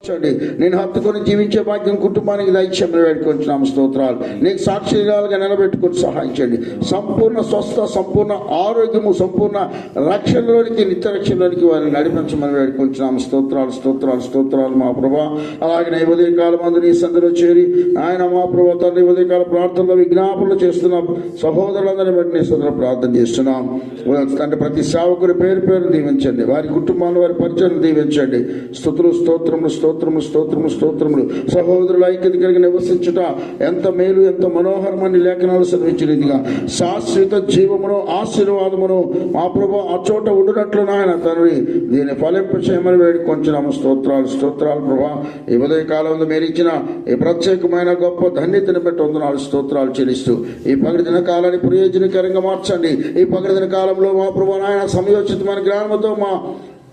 నేను హత్తుకొని జీవించే భాగ్యం కుటుంబానికి దైత్యంలో వేడుకొంచున్నాము. స్తోత్రాలు. నీకు సాక్షిగాలుగా నిలబెట్టుకుని సహాయించండి. సంపూర్ణ స్వస్థ, సంపూర్ణ ఆరోగ్యము, సంపూర్ణ రక్షణలోనికి, నిత్య రక్షణలోనికి వారిని నడిపించమని వేడుకొంచున్నాము. స్తోత్రాలు, స్తోత్రాలు, స్తోత్రాలు మా ప్రభా. అలాగే ఈ ఉదయకాలం మందు నీ సందులో చేరి ఆయన మా ప్రభా తండ్రి ఉదయకాల ప్రార్థనలో విజ్ఞాపనలు చేస్తున్నాం. సహోదరులందరినీ బట్టి నీ సందులో ప్రార్థన చేస్తున్నాం. తండ్రి ప్రతి సేవకుని పేరు పేరు దీవించండి. వారి కుటుంబాలను, వారి పరిచయం దీవించండి. స్తుతులు, స్తోత్రములు, స్తోత్రములు, స్తోత్రములు. సహోదరుల ఐక్యత కలిగి నివసించుట ఎంత మేలు, ఎంత మనోహరమని లేఖనాలు సెలవించిన రీతిగా శాశ్వత జీవమును, ఆశీర్వాదమును మా ప్రభు ఆ చోట ఉండినట్లు నాయన తండ్రి దీన్ని ఫలింపచేయమని వేడుకొంచున్నాము. స్తోత్రాలు, స్తోత్రాలు ప్రభా. ఈ ఉదయ కాలంలో మీరు ఇచ్చిన ఈ ప్రత్యేకమైన గొప్ప ధన్యతను బట్టి వందనాలు, స్తోత్రాలు చెల్లిస్తూ ఈ పగడిదిన కాలాన్ని ప్రయోజనకరంగా మార్చండి. ఈ పగడిదిన కాలంలో మా ప్రభు నాయన సమయోచితమైన జ్ఞానంతో మా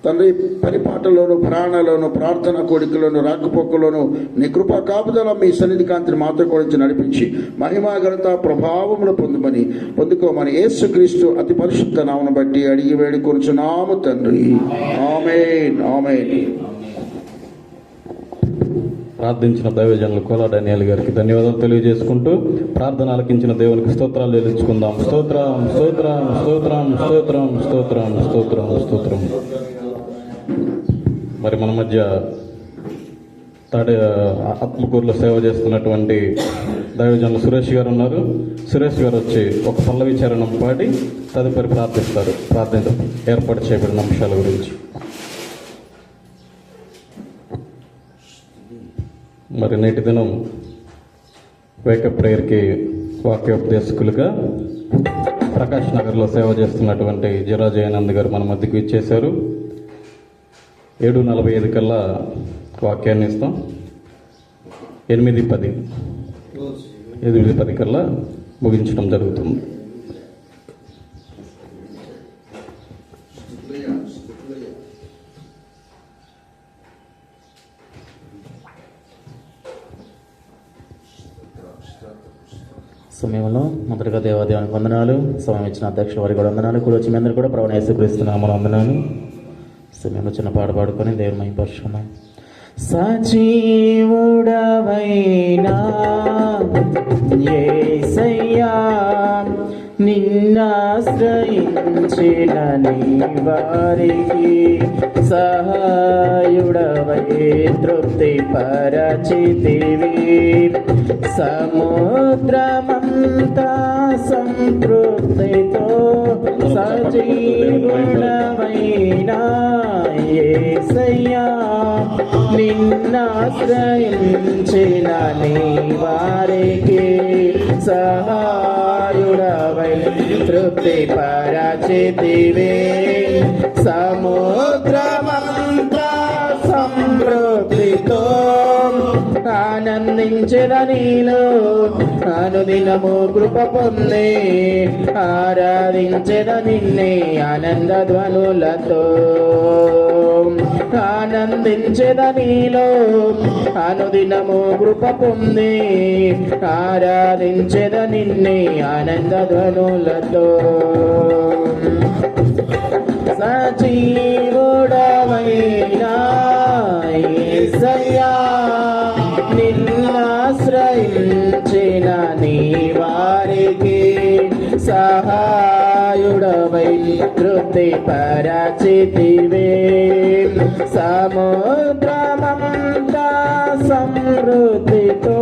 తండ్రి పరిపాటలోను, ప్రాణాలను, ప్రార్థన కోడికలోను, రాకపోకలోను నీ కృపా కాపుదల మీ సన్నిధి కాంతిని మాతో కూడా నడిపించి మహిమా ఘనత ప్రభావమును పొందుకోమని యేసుక్రీస్తు అతి పరిశుద్ధ నామమును బట్టి అడిగి వేడుకొనుచున్నాము తండ్రి. ఆమేన్, ఆమేన్. ప్రార్థించిన దైవజనులు కోలా డానియల్ గారికి ధన్యవాదాలు తెలియజేసుకుంటూ ప్రార్థన ఆలకించిన దేవునికి స్తోత్రాలు చెల్లించుకుందాం. స్తోత్రం, స్తోత్రం, స్తోత్రం, స్తోత్రం, స్తోత్రం, స్తోత్రం, స్తోత్రం. మరి మన మధ్య ఆత్మకూరులో సేవ చేస్తున్నటువంటి దైవజనులు సురేష్ గారు ఉన్నారు. సురేష్ గారు వచ్చి ఒక పల్లవి చరణం పాడి తదుపరి ప్రార్థిస్తారు. ప్రార్థన ఏర్పాటు చేయబడిన అంశాల గురించి. మరి నేటి దినం వేకప్ ప్రేయర్కి వాక్యోపదేశకులుగా ప్రకాష్ నగర్లో సేవ చేస్తున్నటువంటి జిరాజయానంద్ గారు మన మధ్యకు ఇచ్చేశారు. 7:45 కల్లా వాక్యాన్ని ఇస్తాం. 8:10 కల్లా ముగించడం జరుగుతుంది. సమయంలో మొదటిగా దేవాదేవానికి వందనాలు. సమయం ఇచ్చిన అధ్యక్షుల వారికి కూడా వందనాలు. కూడా వచ్చి మీ అందరూ కూడా ప్రభువుని యేసుక్రీస్తునామమున వందనాలు. సమయంలో చిన్న పాట పాడుకొని దేవుని మహిమపరచుకుందాం. సజీవుడవైనా యేసయ్యా నిన్నాశ్రయించిన నీ వారికి సహాయుడవై తృప్తి పరచితివి. సముద్రమంతా సంతృప్తితో సజీవుడవైనా యేసయ్యా నిన్నాశ్రయించిన నీ వారికి సహాయుడవై తృప్తి పరచితివే. సముద్రమంతా సంతృప్తితో ఆనందించిన నీలో అనుదినము కృప పొందే ఆరాధించిన నిన్నే ఆనంద ధ్వనులతో. ఆనందించిన నీలో అనుదినము కృప పొందే ఆరాధించిన నిన్నే ఆనంద ధ్వనులతో. సజీవుడవైనా యేసయ్యా నిన్నాశ్రయించిన నీ వారికి సహాయుడవై తృప్తి పరచితివే. సముద్రమంతా సమృద్ధితో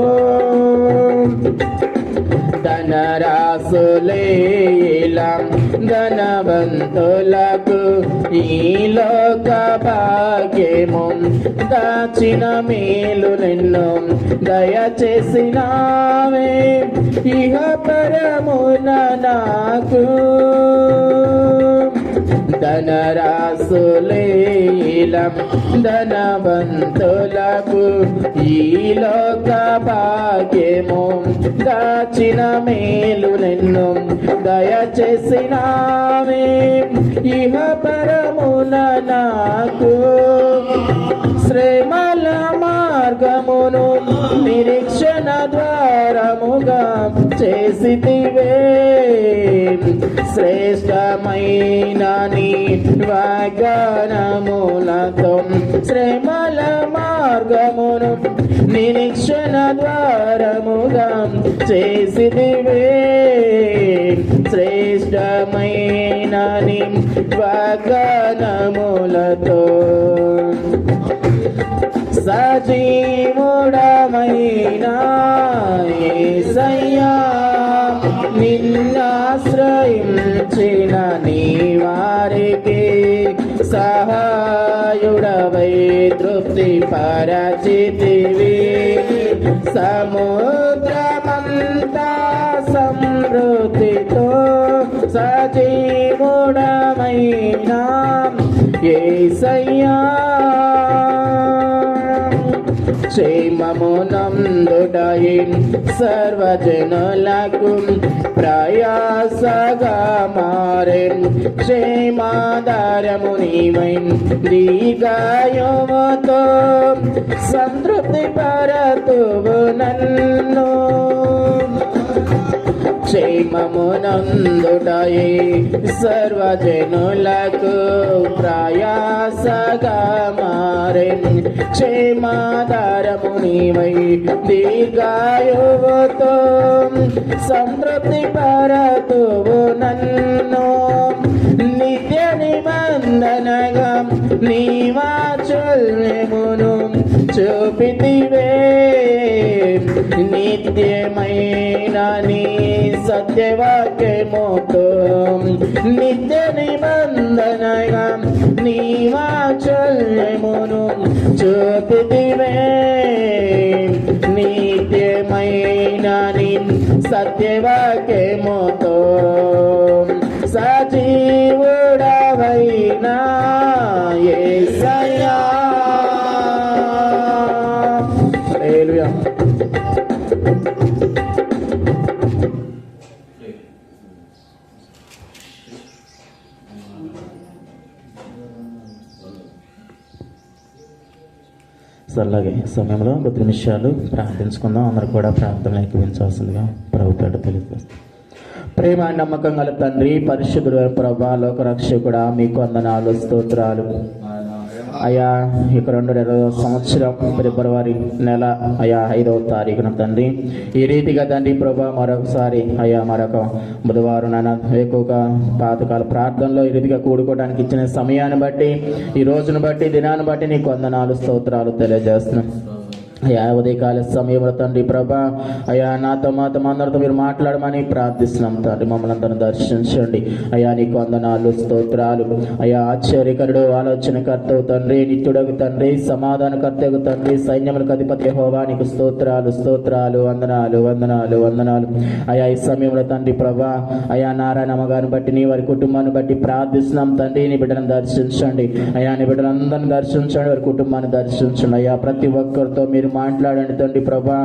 ధనరాశులేలం ధనవంతులకు ఈ లోక భాగ్యము దాచిన మేలు నిన్ను దయచేసినావే. ఇహ పరమున నాకు ధనరాశులేలం ధనవంతులకు ఈ లోక భాగ్యము దాచిన మేలు నిన్ను దయచేసినావే. ఇహ పరమున నాకు శ్రమల మార్గమును నిరీక్షణ ద్వారముగా చేసితివే. శ్రేష్టమైన నీ వాగ్దానములతో శ్రమల మార్గమును నిరీక్షణ ద్వారముగా చేసిదివే. శ్రేష్టమైన నీ వాగ్దానములతో సజీవుడమైన యేసయ్యా నిన్నాశ్రయించిన నీ వారికి సహాయుడవై తృప్తి పరచితివి. సముద్రమంతా సమృద్ధితో సజీవుడమైన యేసయ్యా క్షేమమునందుటయి సర్వజనులకు ప్రయాసగా మారెన్. క్షేమాధారము నీవై దీర్ఘాయువుతో సంతృప్తి పరతువు నన్ను. క్షేమమునందుటయి సర్వజనులకు ప్రయాసగా మారెన్. క్షేమాధారము నీవై దీర్ఘాయువుతో సంతృప్తి పరతువు నన్ను. నిత్య నిబంధనగా నీ వాత్సల్యమును చూపితివే. నిత్యమైన నీ సత్యవాక్యముతో నిత్య నిబంధనగా నీ వాత్సల్యమును చూపితివే. నిత్యమైన నీ సత్యవాక్యముతో సజీవుడవైన యేసయ్యా. హల్లెలూయా. అలాగే సమయంలో కొద్ది నిమిషాలు ప్రార్థించుకుందాం. అందరూ కూడా ప్రార్థనలు ఎక్కువించాల్సిందిగా ప్రభుపేట తెలియజేస్తాం. ప్రేమ నమ్మకం గల తండ్రి, పరిశుద్ధుడు ప్రభా, లోకరక్షకుడా, మీకు వందనాలు, స్తోత్రాలు అయ్యా. ఇక 2020 సంవత్సరం ఫిబ్రవరి నెల అయ్యా 5వ తారీఖున తండ్రి ఈ రీతిగా తండ్రి ప్రభా మరొకసారి అయ్యా మరొక బుధవారం నాన్న ఎక్కువగా పాతకాల ప్రార్థనలో ఈ రీతిగా కూడుకోవడానికి ఇచ్చిన సమయాన్ని బట్టి, ఈ రోజును బట్టి, దినాన్ని బట్టి నీకు వందనాలు, స్తోత్రాలు తెలియజేస్తున్నాం. అయ్యా ఉదయకాల సమయంలో తండ్రి ప్రభా అయ్యా నాతో మాతో అందరితో మీరు మాట్లాడమని ప్రార్థిస్తున్నాం తండ్రి. మమ్మల్ని అందరిని దర్శించండి అయ్యా. నీకు వందనాలు, స్తోత్రాలు అయ్యా. ఆశ్చర్యకరుడు, ఆలోచనకర్తవు తండ్రి, నిత్యుడగు తండ్రి, సమాధానకర్తవు తండ్రి, సైన్యములకు అధిపతి యెహోవా నీకు స్తోత్రాలు, స్తోత్రాలు, వందనాలు, వందనాలు, వందనాలు అయ్యా. ఈ సమయంలో తండ్రి ప్రభా అయ్యా నారాయణమ్మ గారిని బట్టి, నీ వారి కుటుంబాన్ని బట్టి ప్రార్థిస్తున్నాం తండ్రి. నీ బిడ్డలను దర్శించండి అయ్యా. నీ బిడ్డలందరినీ దర్శించండి, వారి కుటుంబాన్ని దర్శించండి అయ్యా. ప్రతి ఒక్కరితో మీరు మాట్లాడండి తండ్రి ప్రభా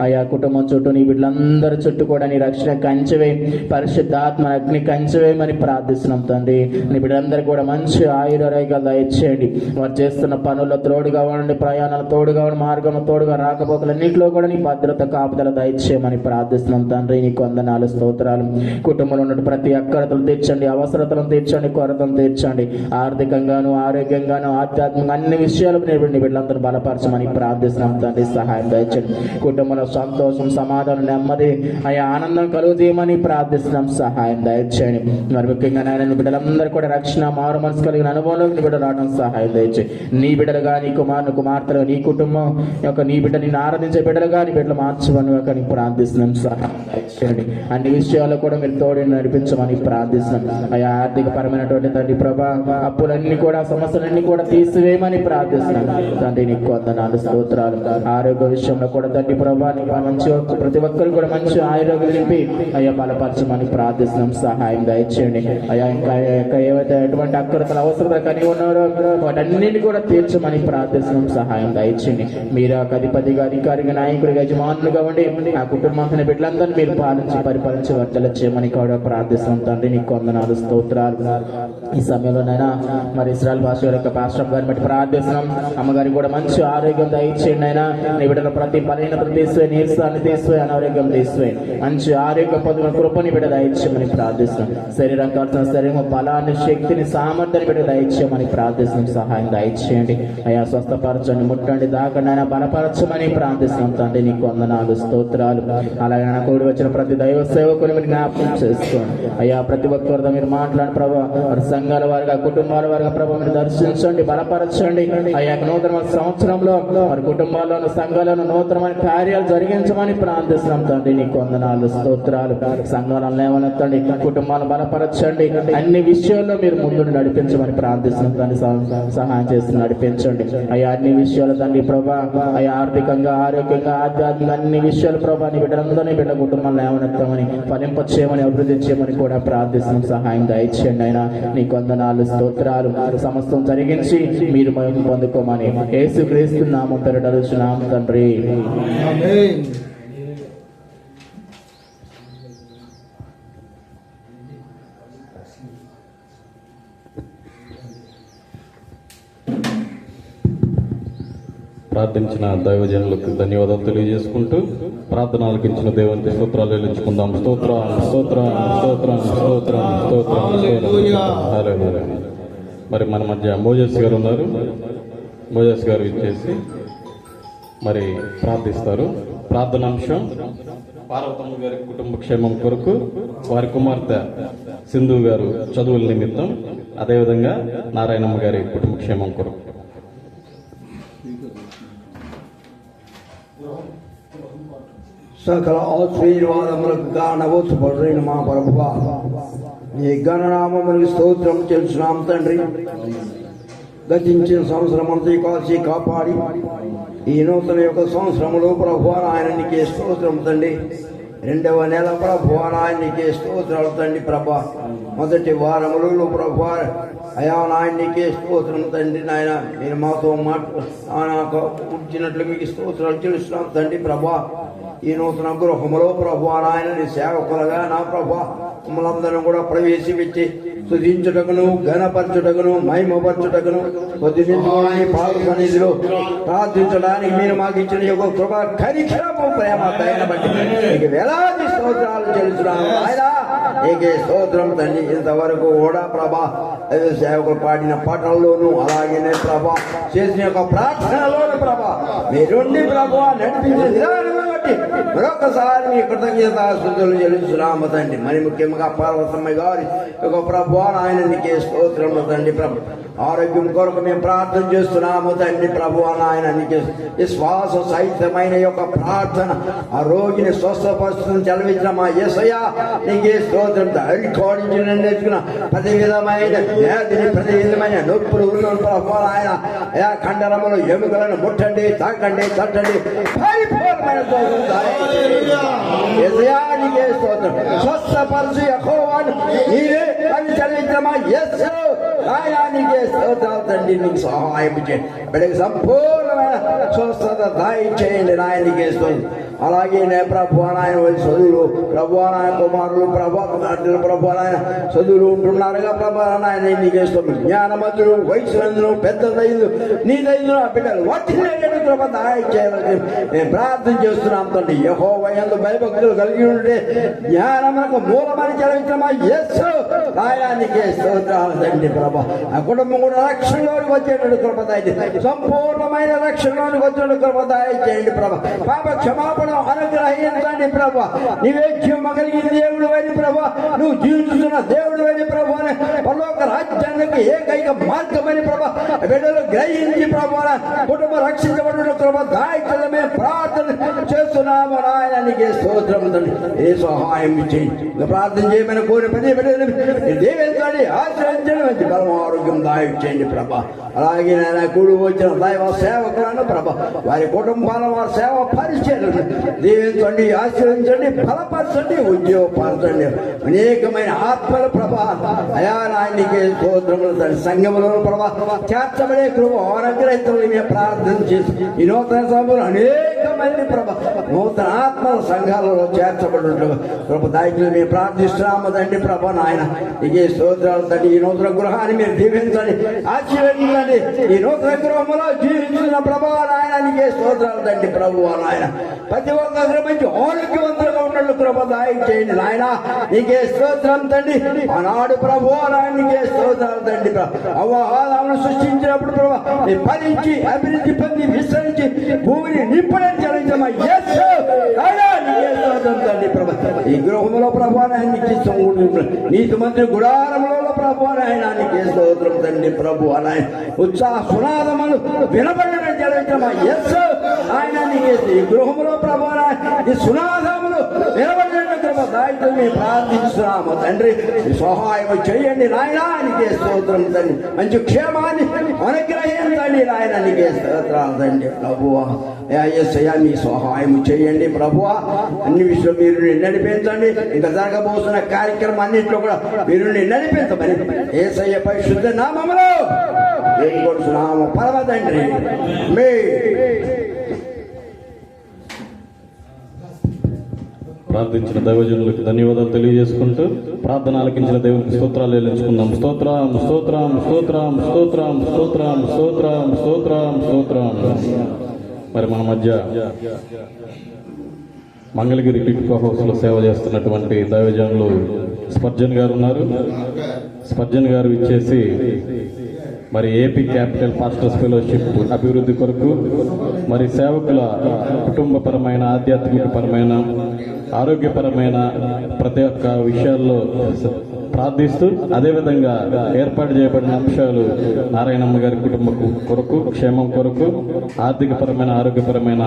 అయ్యా. కుటుంబం చుట్టూ నీ బిడ్డలందరి చుట్టూ కూడా నీ రక్షణ కంచెవే, పరిశుద్ధాత్మ అగ్ని కంచెవేయమని ప్రార్థిస్తున్నాం తండ్రి. నీ బిడ్డలందరూ కూడా మంచి ఆయురారోగ్యాలు దయచేయండి. వారు చేస్తున్న పనుల్లో తోడుగా ఉండండి, ప్రయాణాలు తోడుగా ఉండి, మార్గంలో తోడుగా, రాకపోకలన్నింటిలో కూడా నీ భద్రత కాపుదల దయచేయమని ప్రార్థిస్తున్నాం తండ్రి. నీకు వందనాలు, స్తోత్రాలు. కుటుంబంలో ఉన్న ప్రతి అక్కరతలు తీర్చండి, అవసరతలను తీర్చండి, కొరతను తీర్చండి. ఆర్థికంగాను, ఆరోగ్యంగాను, ఆధ్యాత్మికంగా అన్ని విషయాలు నీ బిడ్డలందరూ బలపరచమని ప్రార్థిస్తున్నాం తండ్రి. సహాయం దయచండి. కుటుంబంలో సంతోషం, సమాధానం, నెమ్మది అయ్యా ఆనందం కలుగు చేయమని ప్రార్థిస్తున్నాం. సహాయం దయచేయండి. మరి ముఖ్యంగా నాయన బిడ్డలందరూ కూడా రక్షణ, మారు మనసు కలిగిన అనుభవంలోకి నీ బిడ్డలు రావడం సహాయం దయచేయి. నీ బిడ్డలుగా, నీ కుమారుని కుమార్తెలు, నీ కుటుంబం యొక్క నీ బిడ్డ నిన్ను ఆరాధించే బిడ్డలుగా నీ బిడ్డలు మార్చమని కానీ ప్రార్థిస్తున్నాం. సహాయం దయచేయండి. అన్ని విషయాల్లో కూడా మీరు తోడు నడిపించమని ప్రార్థిస్తున్నాం అయ్యా. ఆర్థిక పరమైనటువంటి తండ్రి ప్రభా అప్పులన్నీ కూడా, సమస్యలన్నీ కూడా తీసివేయమని ప్రార్థిస్తున్నాం తండ్రి. నీకు వందనాలు, స్తోత్రాలు. ఆరోగ్య విషయంలో కూడా తండ్రి ప్రభా మంచి ప్రతి ఒక్కరు కూడా మంచి ఆరోగ్యం నింపి అయ్యా బలపరచమని ప్రార్థిస్తున్నాం. సహాయం దయచేయండి అయ్యా. ఇంకా ఏవైతే ఎటువంటి అక్కరతలు అవసరత కలిగి ఉన్నారో వాటన్నింటినీ కూడా తీర్చమని ప్రార్థిస్తున్నాం. సహాయం దయచేయండి. మీరు ఆ అధిపతిగా, అధికారిగా, నాయకుడిగా, యజమానులుగా ఉండి ఆ కుటుంబాన్ని బిడ్డలందరినీ మీరు పాలించి పరిపాలించి వర్తల చేయమని కూడా ప్రార్థిస్తున్నాం తండ్రి. నీకు వందనాలు, స్తోత్రాలు. ఈ సమయంలోనైనా మరి ఇస్రాయల్ భాష యొక్క పాస్టర్ గారిని బట్టి ప్రార్థిస్తున్నాం. అమ్మగారికి కూడా మంచి ఆరోగ్యం దయచేయండి అయినా. నీ బిడ్డల ప్రతి బలహీనతను తీసివే, నీరసాన్ని తీసివే, అనారోగ్యం తీసివే, మంచి ఆరోగ్యం పొందిన కృపని బిడ్డ దయచేయమని ప్రార్థిస్తున్నాం. శరీరం కాల్సిన శరీరం బలాన్ని, శక్తిని, సామర్థ్యాన్ని బిడ్డ దయచేయమని ప్రార్థిస్తున్నాం. సహాయం దయచేయండి అయ్యా, స్వస్థపరచండి, ముట్టండి, దాకండి ఆయన బలపరచమని ప్రార్థిస్తున్నాం. తండ్రి నీకు వందనాలు, స్తోత్రాలు. అలాగే నా కూడి వచ్చిన ప్రతి దైవ సేవకుని మీరు జ్ఞాపకం చేసుకోండి అయ్యా. ప్రతి ఒక్కరితో మీరు మాట్లాడి ప్రభావ, వారి సంఘాల వారిగా, కుటుంబాల వారిగా ప్రభావ మీరు దర్శించండి, బలపరచండి అయ్యా. నూతన సంవత్సరంలో వారి కుటుంబాల్లోను, సంఘాలను నూతనమైన కార్యాలు జరిగించమని ప్రార్థిస్తున్నాం. తండ్రి నీకు వందనాలు, స్తోత్రాలు. సంఘాలను లేవనెత్తండి, కుటుంబాలను బలపరచండి, అన్ని విషయాల్లో మీరు ముందు నడిపించమని ప్రార్థిస్తున్నాం. తండ్రి సహాయం చేసి నడిపించండి అయ్యా. అన్ని విషయాలు తండ్రి ప్రభా, అయ్యా ఆర్థికంగా, ఆరోగ్యంగా, ఆధ్యాత్మిక అన్ని విషయాలు ప్రభా నీ బిడ్డలందరినీ బిడ్డ కుటుంబాలను లేవనెత్తమని, ఫలింప చేయమని, అభివృద్ధి చేయమని కూడా ప్రార్థిస్తున్నాం. సహాయం దయచేయండి అయినా. నీకు వందనాలు, స్తోత్రాలు. సమస్తం జరిగించి మీరు మహిమ పొందుకోమని యేసుక్రీస్తు నామం పేరిట అడుగుచున్నాం తండ్రి. ప్రార్థించిన దైవజనులకు ధన్యవాదాలు తెలియజేసుకుంటూ ప్రార్థన ఆలకించిన దేవునికి స్తోత్రాలు చెల్లించుకుందాం. స్తోత్రం, స్తోత్రం, స్తోత్రం, స్తోత్రం, స్తోత్రం, స్తోత్రం. మరి మన మధ్య మోజెస్ గారు ఉన్నారు. మోజెస్ గారు ఇచ్చేసి మరి ప్రార్థిస్తారు. ప్రార్థనాంశం పార్వతమ్మ గారి కుటుంబ క్షేమం కొరకు, వారి కుమార్తె సింధు గారు చదువుల నిమిత్తం, అదేవిధంగా నారాయణమ్మ గారి కుటుంబ క్షేమం కొరకు. సకల ఆశీర్వాదములకు కారణవచ్చుపడురైన మా ప్రభువా, నీ గణనామములకు స్తోత్రం చేస్తున్నాం తండ్రి. గతించిన సంవత్సరం అంతా కాల్చి కాపాడి ఈ నూతన యొక్క సంవత్సరంలో ప్రభువా ఆయనకి స్తోత్రం తండ్రి. 2వ నెల ప్రభువా ఆయనకి స్తోత్రాలు తండ్రి. ప్రభా మొదటి వారములలో ప్రభువా అయా నాయనకే స్తోత్రం తండ్రి. నాయన మీరు మాతో ఉంచినట్లు మీకు స్తోత్రాలు తెలుస్తున్నాం తండ్రి. ప్రభా ఈ నూతన గృహములో ప్రభువా నాయన నీ సేవకులుగా నా ప్రభా మమ్మల్ందరం కూడా ప్రవేశించి స్తుతించుటకును, ఘనపరచుటకును, మహిమపరచుటకును, కొద్దిగా పాలు సన్నిధిలో ప్రార్థించడానికి మీరు మాకు ఇచ్చిన యొక్క కృప, కనికరము, ప్రేమ, దయను బట్టి మీకు వేలాది స్తోత్రాలు చెల్లిస్తున్నాము ఆయన. నీకే స్తోత్రం తండ్రి. ఇంతవరకు కూడా ప్రభా సేవకులు పాడిన పాటల్లోనూ, అలాగే ప్రభా చేసిన యొక్క ప్రార్థనలోను ప్రభా మీరుండి ప్రభా నడిపించిన విధానం బట్టి మరొకసారి మీ కృతజ్ఞతాస్తుతులు చెల్లిస్తున్నాము తండ్రి. మరి ముఖ్యంగా పార్వతమ్మ గారి ఒక ప్రభు ఆయన నీకే స్తోత్రము తండ్రి. ప్రభు ఆరోగ్యం కొరకు మేము ప్రార్థన చేస్తున్నాము తండ్రి. ప్రభు ఆయన నీకే విశ్వాస సహితమైన యొక్క ప్రార్థన, ఆ రోగిని స్వస్థపరుస్తున్న చలవించిన మా యేసయ్య నీకే స్తోత్రం. రికార్డించిన నేర్చుకున్న ప్రతి విధమైన వ్యాధిని, ప్రతి విధమైన నొప్పులు ఉన్న ప్రభు ఆయన కండరములు, ఎముకలను ముట్టండి, తాకండి, తట్టండి, పరిపూర్ణమైన స్వస్థపరచు యెహోవాను నీవే అని చలించమా యేసు ఆయనకే స్తోత్రాలు తండ్రి. నీకు సహాయం చేయండి, బిడ్డకి సంపూర్ణమైన స్వస్థత దయచేయండి నాయనకే స్తోత్రం. అలాగే ప్రభు నాయన చదువులు ప్రభు నాయన కుమారులు ప్రభు నాయన చదువులు ఉంటున్నారుగా ప్రభు నాయన నీకే స్తోత్రం. జ్ఞానమంతులు, వయసులందులు, పెద్దలైందు నీ దైదు ఆ బిడ్డలు వాటిని దయచేయాలని మేము ప్రార్థన చేస్తున్నాం తండ్రి. యెహోవా యందు భయభక్తులు కలిగి ఉంటే జ్ఞానమునకు మూలమని చదివించిన యేసు ఆయనకే స్తోత్రాలు తండ్రి. ప్రభా ఆ కుటుంబం కూడా రక్షణలోనికి వచ్చేటువంటి కృప దయచేయండి, సంపూర్ణమైన రక్షణలోనికి వచ్చేటువంటి కృప దయచేయండి. ప్రభా పాప క్షమాపణ అనుగ్రహించండి. ప్రభా నీవే జీవము కలిగిన దేవుడు అని ప్రభా, నువ్వు జీవిస్తున్న దేవుడు అని ప్రభా, పరలోక రాజ్యానికి ఏకైక మార్గమని ప్రభా బిడ్డలు గ్రహించి ప్రభా కుటుంబం రక్షించబడిన కృప దయచేయాలని మేము ప్రార్థన చేస్తున్నాము ఆయనకే స్తోత్రం తండ్రి. ఏ సహాయం చేయండి, ప్రార్థన చేయమని కోరి ప్రతి బిడ్డలు దీవించండి, ఆశ్రయించండి, మంచి బలం, ఆరోగ్యం దయచేయండి ప్రభా. అలాగే నాయన కూడి వచ్చిన దైవ సేవకులను ప్రభా వారి కుటుంబాల వారి సేవ పరిచయం దీవించండి, ఆశ్రయించండి, బలపరచండి, ఉద్యోగపరచండి. అనేకమైన ఆత్మల ప్రభా అయా నాయనకే స్తోత్రములు తండ్రి. సంఘములో ప్రభా చేర్చబడే కృప అనుగ్రహించమని మేము ప్రార్థన చేసి ఈ నూతన సభలో అనేక మంది ప్రభా నూతన ఆత్మల సంఘాలలో చేర్చబడినట్లు కృప దాయికులు మేము ప్రార్థిస్తున్నాము తండ్రి. ప్రభా నాయన నీకే స్తోత్రాలు తండ్రి. ఈ నూతన గృహాన్ని మీరు దీవించండి, ఆశీర్వదించండి. ఈ నూతన గృహంలో జీవించిన ప్రభా నాయన నీకే స్తోత్రాలు తండ్రి. ప్రభు నాయన ప్రతి ఒక్కరు మంచి ఆరోగ్యవంతులుగా ఉన్నట్లు కృప దాయి చేయండి నాయన. నీకే స్తోత్రం తండ్రి. ఆనాడు ప్రభు నాయన నీకే స్తోత్రాలు తండ్రి. అవ్వాలను సృష్టించినప్పుడు ప్రభా నీ ఫలించి అభివృద్ధి పొంది విస్తరించి భూమిని నింపడం చలించమా యేసు నాయనా నీకే స్తోత్రం తండ్రి. ప్రభా ఈ గృహంలో ప్రభా నాయన నీతి మంత్రి గుడారంలో ప్రభు నాయన నీకే స్తోత్రం తండ్రి. ప్రభు నాయన ఉత్సాహ సునాదములు వినబడడం చలించమా యేసు ఆయన నీకే ఈ గృహంలో ప్రభు ఈ సునాదములు వినబడిన కృప దాయితో మేము ప్రార్థిస్తున్నాము తండ్రి. సహాయం చేయండి నాయనా నీకే స్తోత్రం తండ్రి. మంచి క్షేమాన్ని అనుగ్రహించండి నాయన నీకే స్తోత్రాలు తండ్రి. ప్రభువా యేసయ్యా నీ సహాయం చేయండి ప్రభువా. అన్ని విషయంలో మీరు నడిపించండి. ఇంకా జరగబోతున్న కార్యక్రమం అన్నింటిలో కూడా మీరు నడిపించమని యేసయ్య పరిశుద్ధ నామములో వేడుకొంటున్నాము పరమ తండ్రి. ప్రార్థించిన దైవజనులకు ధన్యవాదాలు తెలియజేసుకుంటూ ప్రార్థన ఆలకించిన దేవునికి స్తోత్రాలు చెల్లించుకుందాం. స్తోత్రం స్తోత్రం స్తోత్రం స్తోత్రం స్తోత్రం స్తోత్రం స్తోత్రం స్తోత్రం. మరి మన మధ్య మంగళగిరి టిట్కో హౌస్ లో సేవ చేస్తున్నటువంటి దైవజనులు స్పర్జన్ గారు ఉన్నారు. స్పర్జన్ గారు ఇచ్చేసి మరి ఏపీ క్యాపిటల్ పాస్టర్స్ ఫెలోషిప్ అభివృద్ధి కొరకు మరి సేవకుల కుటుంబపరమైన ఆధ్యాత్మికపరమైన ఆరోగ్యపరమైన ప్రతి ఒక్క విషయాల్లో ప్రార్థిస్తూ అదేవిధంగా ఏర్పాటు చేయబడిన అంశాలు నారాయణమ్మ గారి కుటుంబ కొరకు క్షేమం కొరకు ఆర్థికపరమైన ఆరోగ్యపరమైన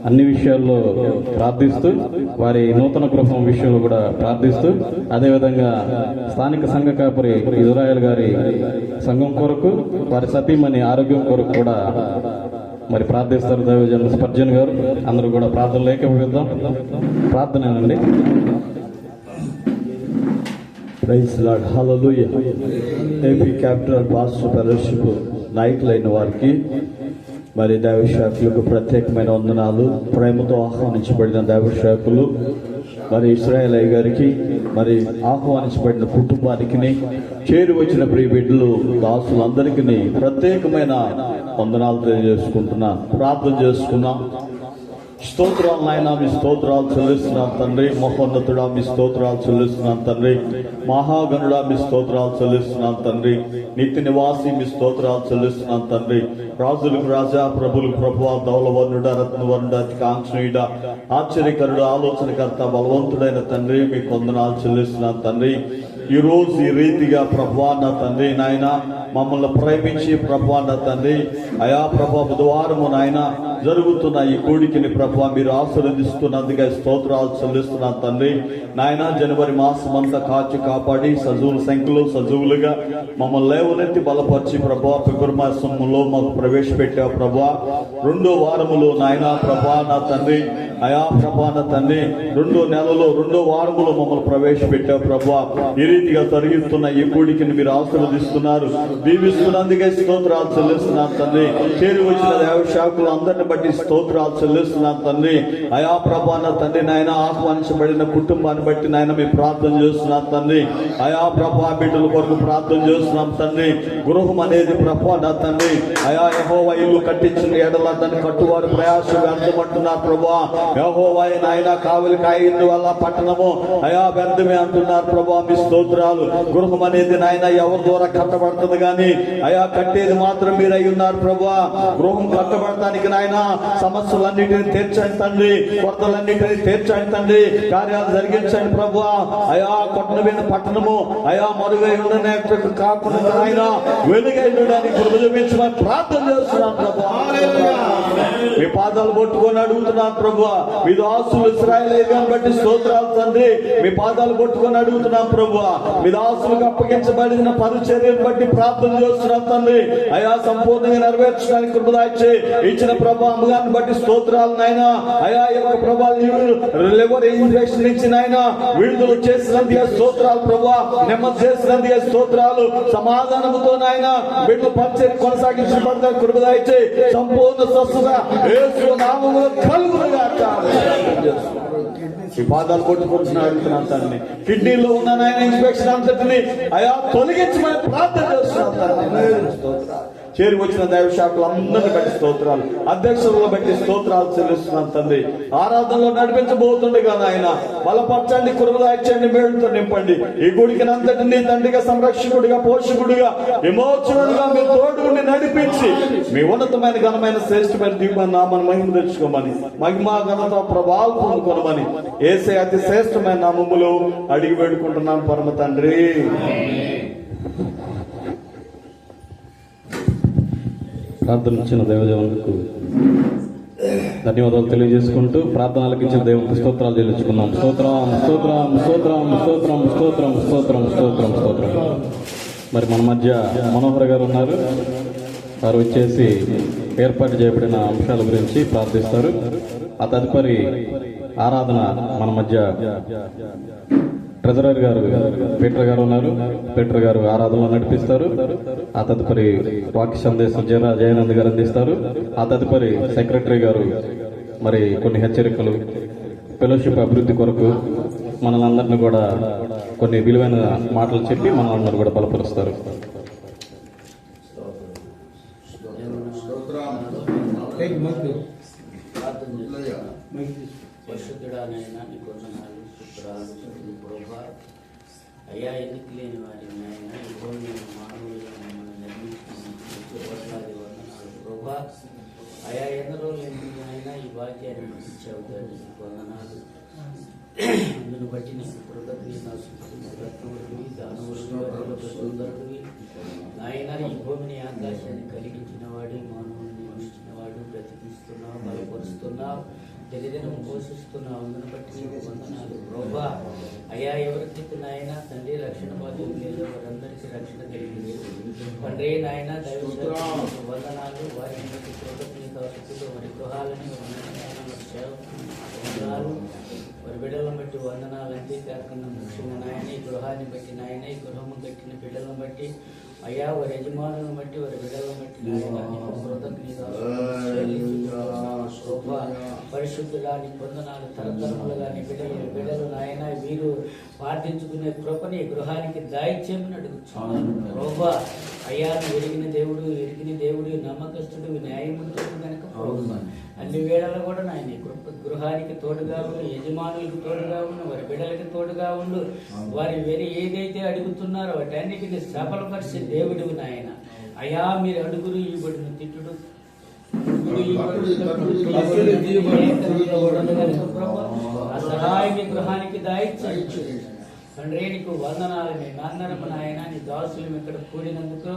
అన్ని విషయాల్లో ప్రార్థిస్తూ వారి నూతన గృహం విషయంలో కూడా ప్రార్థిస్తూ అదేవిధంగా స్థానిక సంఘ కాపరి ఇజ్రాయెల్ గారి సంఘం కొరకు వారి సతీమణి ఆరోగ్యం కొరకు కూడా మరి ప్రార్థిస్తారు దైవజనులు స్పర్జన్ గారు. అందరూ కూడా ప్రార్థన లేకపోద్దాం. ప్రార్థనేనండి. ప్రైజ్ లార్డ్, హల్లెలూయా. ఏపీ క్యాపిటల్ పాస్టర్ ఫెలోషిప్ నాయకులైన వారికి మరి దైవశాఖలకు ప్రత్యేకమైన వందనాలు. ప్రేమతో ఆహ్వానించబడిన దైవశాఖలు మరి ఇశ్రాయేల్ అయ్య గారికి మరి ఆహ్వానించబడిన కుటుంబానికి చేరి వచ్చిన ప్రియ బిడ్డలు దాసులందరికీ ప్రత్యేకమైన వందనాలు తెలియజేసుకుంటున్నా, ప్రార్థన చేసుకున్నాం. స్తోత్రాలు నాయన, మీ స్తోత్రాలు చెల్లిస్తున్నాం తండ్రి. మహోన్నతుడా మీ స్తోత్రాలు చెల్లిస్తున్నాం తండ్రి. మహాగణుడా మీ స్తోత్రాలు చెల్లిస్తున్నాం తండ్రి. నిత్య నివాసి మీ స్తోత్రాలు చెల్లిస్తున్నాం తండ్రి. రాజులకు రాజా, ప్రభులకు ప్రభువా, ధవలవర్ణుడ, రత్నవర్ణుడ, అతి కాంక్షణీయుడ, ఆశ్చర్యకరుడు, ఆలోచనకర్త, బలవంతుడైన తండ్రి మీకు వందనాలు చెల్లిస్తున్నాం తండ్రి. ఈ రోజు ఈ రీతిగా ప్రభువా నా తండ్రి నాయన మమ్మల్ని ప్రేమించి ప్రభువా నా తండ్రి అయా ప్రభా బుధవారము నాయన జరుగుతున్న ఈ కూడికిని ప్రభువా మీరు ఆశీర్వదిస్తున్నందుకే స్తోత్రాలు చెల్లిస్తున్నాను తండ్రి నాయన. జనవరి మాసం అంతా కాచి కాపాడి సజువుల సంఖ్యలో సజువులుగా మమ్మల్ని లేవనెత్తి బలపరిచి ప్రభువా ఫిబ్రవరి మాసంలో మాకు ప్రవేశపెట్టావు ప్రభువా. రెండో వారములో నాయన ప్రభా నా తండ్రి అయా ప్రభా నా తండ్రి రెండో నెలలో రెండో వారములో మమ్మల్ని ప్రవేశపెట్టావు ప్రభువా. ఈ రీతిగా జరిగిస్తున్న ఈ కూడికిని మీరు ఆశీర్వదిస్తున్నారు, దీవిస్తున్నందుకే స్తోత్రాలు చెల్లిస్తున్నాను తండ్రి. చేరి వచ్చిన దేవశాఖలు అందరిని బట్టి స్తోత్రాలు చెల్లిస్తున్నాను తండ్రి. అయా ప్రభా నా తండ్రి నాయన ఆహ్వానించబడిన కుటుంబాన్ని బట్టి నాయన మేము ప్రార్థన చేస్తున్నాం తండ్రి. అయా ప్రభా బిడ్డల కొరకు ప్రార్థన చేస్తున్నాం తండ్రి. గృహం అనేది ప్రభా నా తండ్రి అయా యెహోవా ఇల్లు కట్టించిన ఎడల దాన్ని కట్టువారు ప్రయాసం వ్యర్థమంటున్నారు ప్రభా. యెహోవా నాయన కావలి కాయింది వల్ల పట్టణము అయా వ్యర్థమే అంటున్నారు ప్రభా. మీ స్తోత్రాలు. గృహం అనేది నాయన ఎవరి ద్వారా కట్టబడుతుంది కానీ అయా కట్టేది మాత్రం మీరు అయి ఉన్నారు ప్రభా. గృహం కట్టబడటానికి నాయన సమస్యలన్నిటిని తీర్చండి తండ్రి, కొరతలన్నిటిని తీర్చండి తండ్రి, కార్యాలు జరిగించండి ప్రభా. అయా కొట్టబడిన పట్టణము అయా మరుగై ఉండనే కాకుండా ఆయన వెలుగై ఉండడానికి కృపజమించమని ప్రార్థన చేస్తున్నాం ప్రభా. మీ పాదాలు పట్టుకొని అడుగుతున్నాను ప్రభా. మీ దాసులు ఇశ్రాయేలు బట్టి స్తోత్రాలు తండ్రి. మీ పాదాలు పట్టుకొని అడుగుతున్నాం ప్రభా. మీ దాసులకు అప్పగించబడిన పరిచర్యను బట్టి ప్రార్థన చేస్తున్నాం తండ్రి. అయా సంపూర్ణంగా నెరవేర్చడానికి కృపదాయిచ్చి ఇచ్చిన ప్రభా అమ్మగారిని బట్టి స్తోత్రాలు నాయన. అయా యొక్క ప్రభా లివర్ ఇన్ఫెక్షన్ నుంచి నాయన విడుదల చేసినందుకే స్తోత్రాలు ప్రభా. నెమ్మది చేసినందుకే స్తోత్రాలు. సమాధానముతో నాయన బిడ్డలు పరిచర్య కొనసాగించబడతారు కృపదాయిచ్చి సంపూర్ణ స్వస్థత యేసు నామములో కలుగునుగాక. ప్రార్థన చేస్తున్నాను. ఈ పాదాలు కొట్టుకుంటున్నా అడుగుతున్నాను తండ్రి. కిడ్నీలో ఉన్న నాయన ఇన్ఫెక్షన్ అంతటిని అయా తొలగించమని ప్రార్థన చేస్తున్నాను తండ్రి. స్తోత్రాలు. చేరి వచ్చిన దైవ శాఖలు అందరిని బట్టి స్తోత్రాలు, అధ్యక్షులను బట్టి స్తోత్రాలు చెల్లిస్తున్నాను తండ్రి. ఆరాధనలో నడిపించబోతుండగా నాయన బలపరచండి, కృపదాయిచ్చండి, మేలుతో నింపండి. ఈ గుడికి అంతటిని తండ్రిగా, సంరక్షకుడిగా, పోషకుడిగా, విమోచకుడిగా మీరు తోడుగుండి నడిపించి మీ ఉన్నతమైన ఘనమైన శ్రేష్టమైన దీపం నామని మహిమ తెచ్చుకోమని, మహిమ ఘనత ప్రభావం పొందుకోనమని యేసే అతి శ్రేష్టమైన నామములో అడిగి వేడుకుంటున్నాను పరమ తండ్రి. ప్రార్థనించిన దైవజనులకు ధన్యవాదాలు తెలియజేసుకుంటూ ప్రార్థనలకు ఇచ్చిన దేవునికి స్తోత్రాలు చెల్లించుకున్నాం. స్తోత్రం స్తోత్రం స్తోత్రం స్తోత్రం స్తోత్రం స్తోత్రం స్తోత్రం స్తోత్రం. మరి మన మధ్య మనోహర్ గారు ఉన్నారు. వారు వచ్చేసి ఏర్పాటు చేయబడిన అంశాల గురించి ప్రార్థిస్తారు. ఆ తదుపరి ఆరాధన మన మధ్య ట్రెజరర్ గారు పీటర్ గారు ఉన్నారు. పీటర్ గారు ఆరాధనలో నడిపిస్తారు. ఆ తదుపరి వాక్య సందేశం జయానంద్ గారు అందిస్తారు. ఆ తదుపరి సెక్రటరీ గారు మరి కొన్ని హెచ్చరికలు, ఫెలోషిప్ అభివృద్ధి కొరకు మనలందరినీ కూడా కొన్ని విలువైన మాటలు చెప్పి మనలందరూ కూడా బలపరుస్తారు. పరిశుద్ధుడానైనా నీ కొందనాలు శుక్రాలు ప్రభా అయ్యా ఎందుకు లేని వారి నాయన ఇప్పుడు నేను మానవులుగా మమ్మల్ని నిర్మించుకుని వందనాలు ప్రభా అయా ఎందరో లేని అయినా ఈ వాక్యాన్ని ఇచ్చావు దాన్ని వందనాలు. అందును బట్టి నీకు కృతజ్ఞతలు దానవుడివి నాయన ఈ భూమిని ఆకాశాన్ని కలిగించిన వాడు, మానవుని నిర్మించిన వాడు, బ్రతికిస్తున్నావు, బలపరుస్తున్నావు, దినదినం పోషిస్తున్నావు. అందును బట్టి నీకు వందనాలు ప్రభా. అయ్యా ఎవరికి నాయన తండ్రి రక్షణ బాధ్యత లేదు, వారందరికీ రక్షణ కలిగింది తండ్రి నాయన దైవ వందనాలు. వారిని బట్టి కృతజ్ఞతలు, వారి గృహాలని వందనాలు, వారి బిడ్డలను బట్టి వందనాలు. అంతేకాకుండా ముఖ్యంగా నాయన ఈ గృహాన్ని బట్టి నాయన ఈ గృహము కట్టిన బిడ్డలను బట్టి అయ్యా వారి యజమానులను బట్టి వారి బిడ్డలను బట్టి పరిశుద్ధులా నీ పొందనాలు. తరతరములుగా నీ బిడ్డలు నాయన వీరు ప్రార్థించుకునే కృపని గృహానికి దాయిచ్చేమని అడుగుతున్నాను ప్రభా. అయ్యా ఎరిగిన దేవుడు నమ్మకస్తుడు, న్యాయమంతుడు కనుక అన్ని వేళల్లో కూడా నాయన గృహానికి తోడుగా ఉండు, యజమానులకు తోడుగా ఉండు, వారి బిడ్డలకి తోడుగా ఉండు. వారి వేరే ఏదైతే అడుగుతున్నారో వాటన్నిటిని సఫలపరిచే దేవుడు నాయన. అయ్యా మీరు అడుగురు ఇవ్వబడిన తిట్టుడు ఆ సహాయం గృహానికి దాయిచ్చు తండ్రి. నీకు వందనాలు. మేమందరం నాయన నీ దాసులు ఇక్కడ కూడినందుకు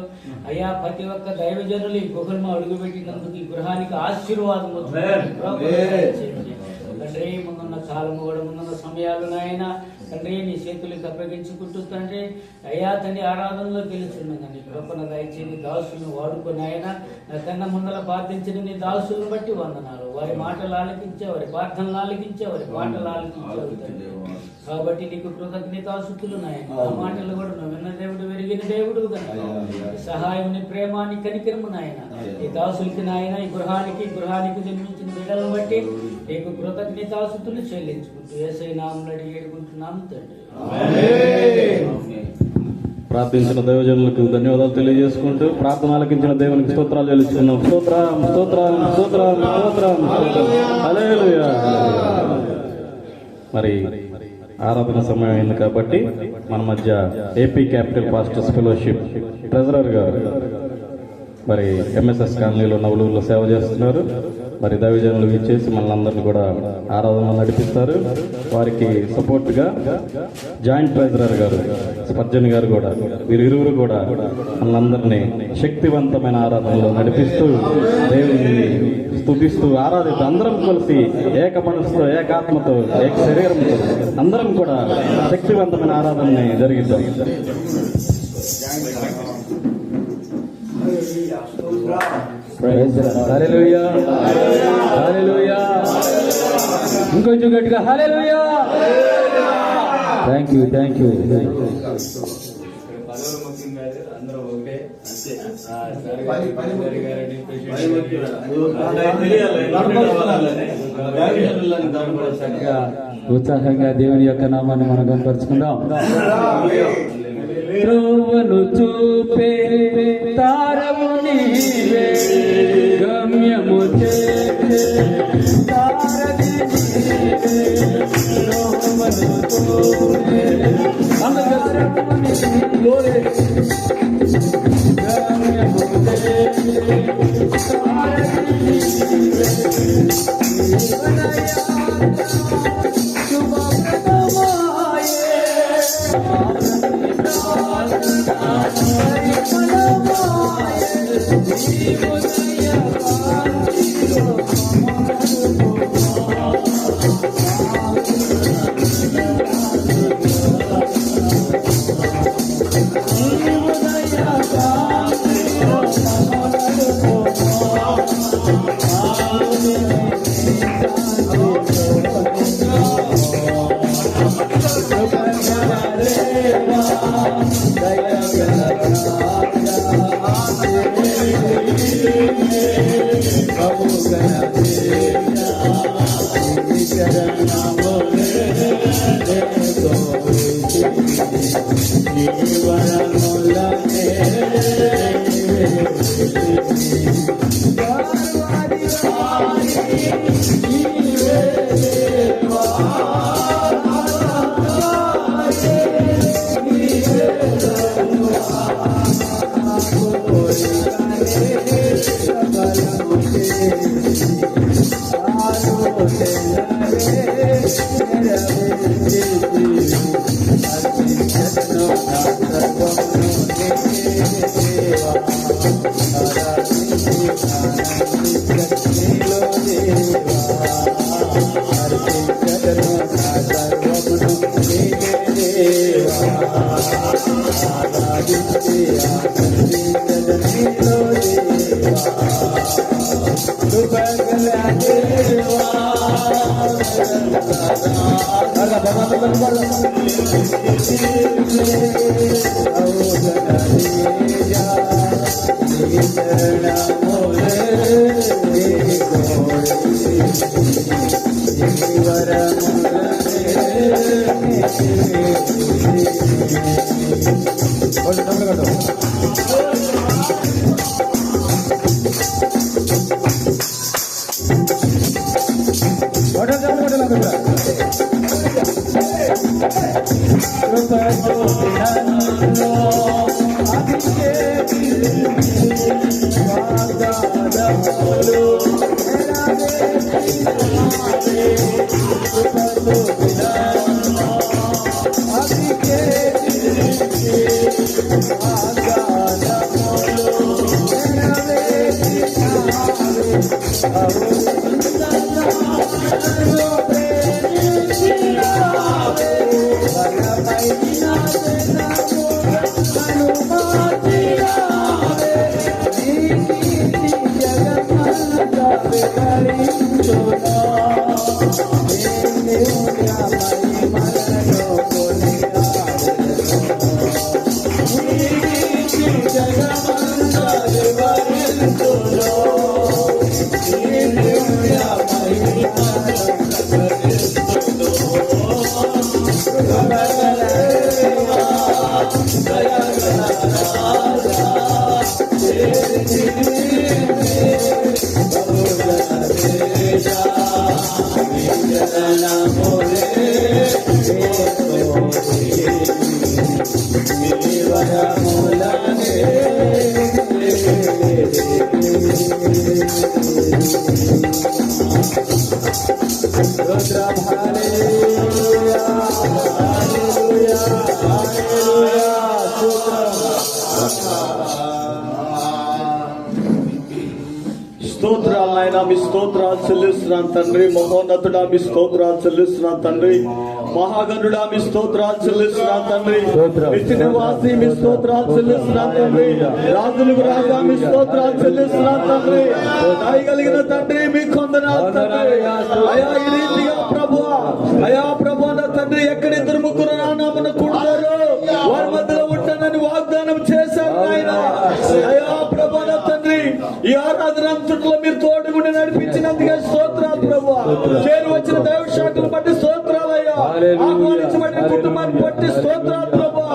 అయ్యా ప్రతి ఒక్క దైవజనులు ఈ గుహను అడుగుపెట్టినందుకు ఈ గృహానికి ఆశీర్వాదం తండ్రి. ముందున్న కాలము కూడా ముందున్న సమయాలు నాయన తండ్రి నీ చేతులకు అప్పగించుకుంటూ తండ్రి అయ్యా తండ్రి ఆరాధనలో గెలుచున్నాను. నీ కృపణ దయచి నీ దాసులను వాడుకుని ఆయన కన్నా ముందర ప్రార్థించిన నీ దాసులను బట్టి వందనాలు. వారి మాటలు ఆలకించే, వారి ప్రార్థనలు ఆలకించే, వారి పాటలు ఆలకించే కాబట్టి నీకు కృతజ్ఞతాస్తుతులు నాయన. ఆ మాటలు కూడా నువ్వు విన్న దేవుడు, వెరిగిన దేవుడు కనుక సహాయం, నీ ప్రేమ, నీ కనికరము నాయన ఈ దాసులకి నాయన ఈ గృహానికి జన్మించిన బిడ్డలను బట్టి నీకు కృతజ్ఞతాస్తుతులు చెల్లించుకుంటూ యేసయ్య నామములో అడిగి వేడుకుంటున్నాము తండ్రి. ప్రార్థించిన దైవజనులకు ధన్యవాదాలు తెలియజేసుకుంటూ ప్రార్థనలకించిన దేవునికి స్తోత్రాలు చెల్లించుకున్నాం. స్తోత్రం స్తోత్రం స్తోత్రం స్తోత్రం హల్లెలూయా. మరి ఆరాధన సమయం అయింది కాబట్టి మన మధ్య AP capital pastors fellowship treasurer గారు మరి ఎంఎస్ఎస్ కాలనీలో నవలూరులో సేవ చేస్తున్నారు. మరి దైవజనులు ఇచ్చేసి మనల్ని కూడా ఆరాధన నడిపిస్తారు. వారికి సపోర్ట్ గా జాయింట్ ట్రెజరర్ గారు స్పర్జన్ గారు కూడా, వీరిరువురు కూడా మనల్ని శక్తివంతమైన ఆరాధనలో నడిపిస్తూ దేవుని స్తుతిస్తూ ఆరాధిస్తూ అందరం కలిసి ఏక మనసుతో, ఏకాత్మతో, ఏక శరీరంతో అందరం కూడా శక్తివంతమైన ఆరాధనని జరిగిద్దాం. హల్లెలూయా హల్లెలూయా. ఇంకొంచెం గట్టిగా hallelujah. Thank you thank you. అందరూ ఒకటే అంతే. ఉత్సాహంగా దేవుని యొక్క నామాన్ని మనం కనపరుచుకుందాం. త్రోవను చూపే తారవు నీవే, గమ్యము చేసే తారది నీవే. త్రోవను చూపే తారవు నీవే, గమ్యము చేసే తారది నీవే. స్తోత్రాలు నాయన, మీ స్తోత్రాలు చెల్లిస్తున్నాను తండ్రి. మహోన్నతుడా మీ స్తోత్రాలు చెల్లిస్తున్నాను తండ్రి. మహాగణుడా మీ స్తోత్రాలు చెల్లిస్తున్నాను తండ్రి. నిత్య నివాసి మీ స్తోత్రాలు చెల్లిస్తున్నాను తండ్రి. రాజులకు రాజా మీ స్తోత్రాలు చెల్లిస్తున్నాను తండ్రి. దయగలిగిన తండ్రి మీ కొందనాలు తండ్రి. అయా ఈ రీతిగా ప్రభువా, అయా ప్రభు నా తండ్రి, ఎక్కడిద్దరు ముగ్గురు నామమున కూడతారు వారి మధ్యలో ఉంటానని వాగ్దానం చేశారు నాయన. అయా ప్రభు నా తండ్రి, చేరు వచ్చిన దైవ శాఖలు బట్టి స్తోత్రాలయ్యా. ఆహ్వానించబడిన కుటుంబాన్ని బట్టి స్తోత్రాలు ప్రభా.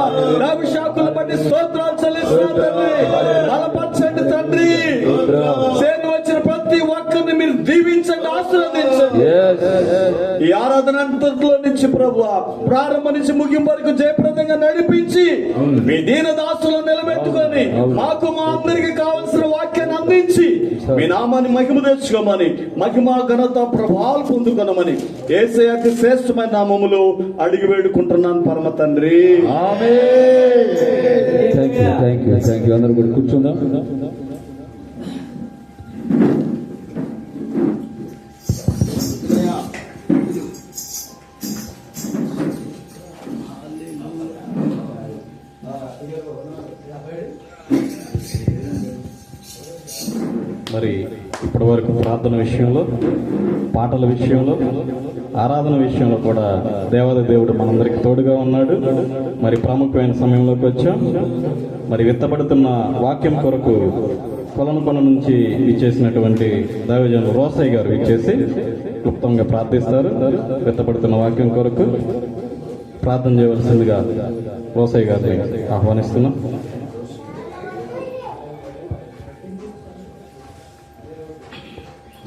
దైవ శాఖలు బట్టి స్తోత్రాలు చెల్లిస్తున్నా తండ్రి. బలపరచండి తండ్రి. చేరు వచ్చిన ప్రతి ఒక్కరిని మీరు దీవించండి, ఆశీర్వదించండి. ఈ ఆరాధన అంతట్లో నుంచి ప్రభువా ప్రారంభం నుంచి ముగింపు వరకు జయప్రదంగా నడిపించి మీ దీన దాసులను నిలబెట్టుకొని మాకు మా అందరికి కావలసిన వాక్యాన్ని అందించి మీ నామాన్ని మహిమ తెచ్చుకోమని, మహిమ ఘనత ప్రభావాలు పొందుకోనమని యేసయ్యకి శ్రేష్టమైన నామములో అడిగి వేడుకుంటున్నాను పరమ తండ్రి. ఆమేన్. థాంక్యూ. అందరూ కూడా కూర్చుందాం. మరి ఇప్పటి వరకు ప్రార్థన విషయంలో, పాటల విషయంలో, ఆరాధన విషయంలో కూడా దేవాది దేవుడు మనందరికి తోడుగా ఉన్నాడు. మరి ప్రాముఖ్యమైన సమయంలోకి వచ్చాం. మరి విత్తబడుతున్న వాక్యం కొరకు కొలనుకొన నుంచి ఇచ్చేసినటువంటి దైవజనులు రోసయ్య గారు ఇచ్చేసి క్లుప్తంగా ప్రార్థిస్తారు. విత్తబడుతున్న వాక్యం కొరకు ప్రార్థన చేయవలసిందిగా రోసయ్య గారిని ఆహ్వానిస్తున్నాం.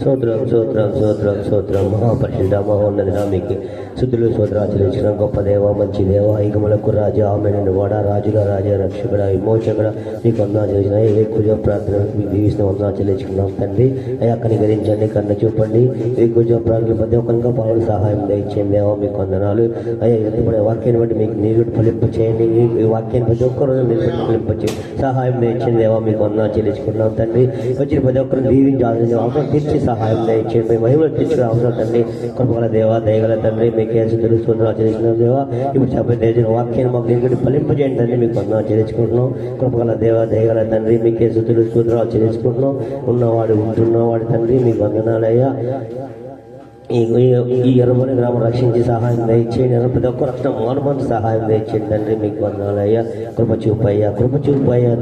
స్తోత్రం మహాపరిశుద్ధ మహోన్నత మీకు శుద్ధులు స్తోత్రాచరించిన గొప్ప దేవ, మంచి దేవ, ఐగములకు రాజా, ఆమెను వాడ, రాజుల రాజా, రక్షకుడ, విమోచకుడ నీకు వందనాలు చేసిన ఏ కుజ ప్రార్థన మీకు దీవిస్తున్న వందనాలు చెల్లించుకున్నాం తండ్రి. అయ్యా కనికరించండి, కన్న చూపండి. ఏ కుజ ప్రార్థన ప్రతి ఒక్కరిగా పావులు సహాయం దయచేయండి దేవ, మీకు వందనాలు. అయ్యా ఎత్తుపడే వాక్యాన్ని బట్టి మీకు నీరు ఫలింప చేయండి. ఈ వాక్యాన్ని ప్రతి ఒక్కరు నిలబెట్టి ఫలింప చేయండి, సహాయం దయచేయండి దేవ, మీకు వందనాలు చెల్లించుకున్నాం తండ్రి. వచ్చిన ప్రతి ఒక్కరిని దీవించి అవసరం తీర్చి సహాయం దయచేయండి, మహిమలు తెచ్చుకునే అవసరం తండ్రి. కృపగల దేవ, దయగల తండ్రి, మీకు తెలుసుకుని ఆచరించిన దేవా, ఇప్పుడు చెప్పిన వాక్యాన్ని మాకు ఎందుకంటే ఫలింపజేయండి తండ్రి, మీకు వందనాలు చెల్లించుకుంటున్నాం. కృపగల దేవ, దయగల తండ్రి, మీకే స్తుతులు స్తోత్రాలు చెల్లించుకుంటున్నాం. ఉన్నవాడు ఉంటున్నవాడు తండ్రి, మీకు వందనాలయ్యా. ఈ ఎరుమని గ్రామం రక్షించి సహాయం దయచేయండి. ప్రతి ఒక్క రక్షణ మానవంతు సహాయం దయచేయండి తండ్రి, మీకు వందనాలయ్యా. కృప చూపయ్యా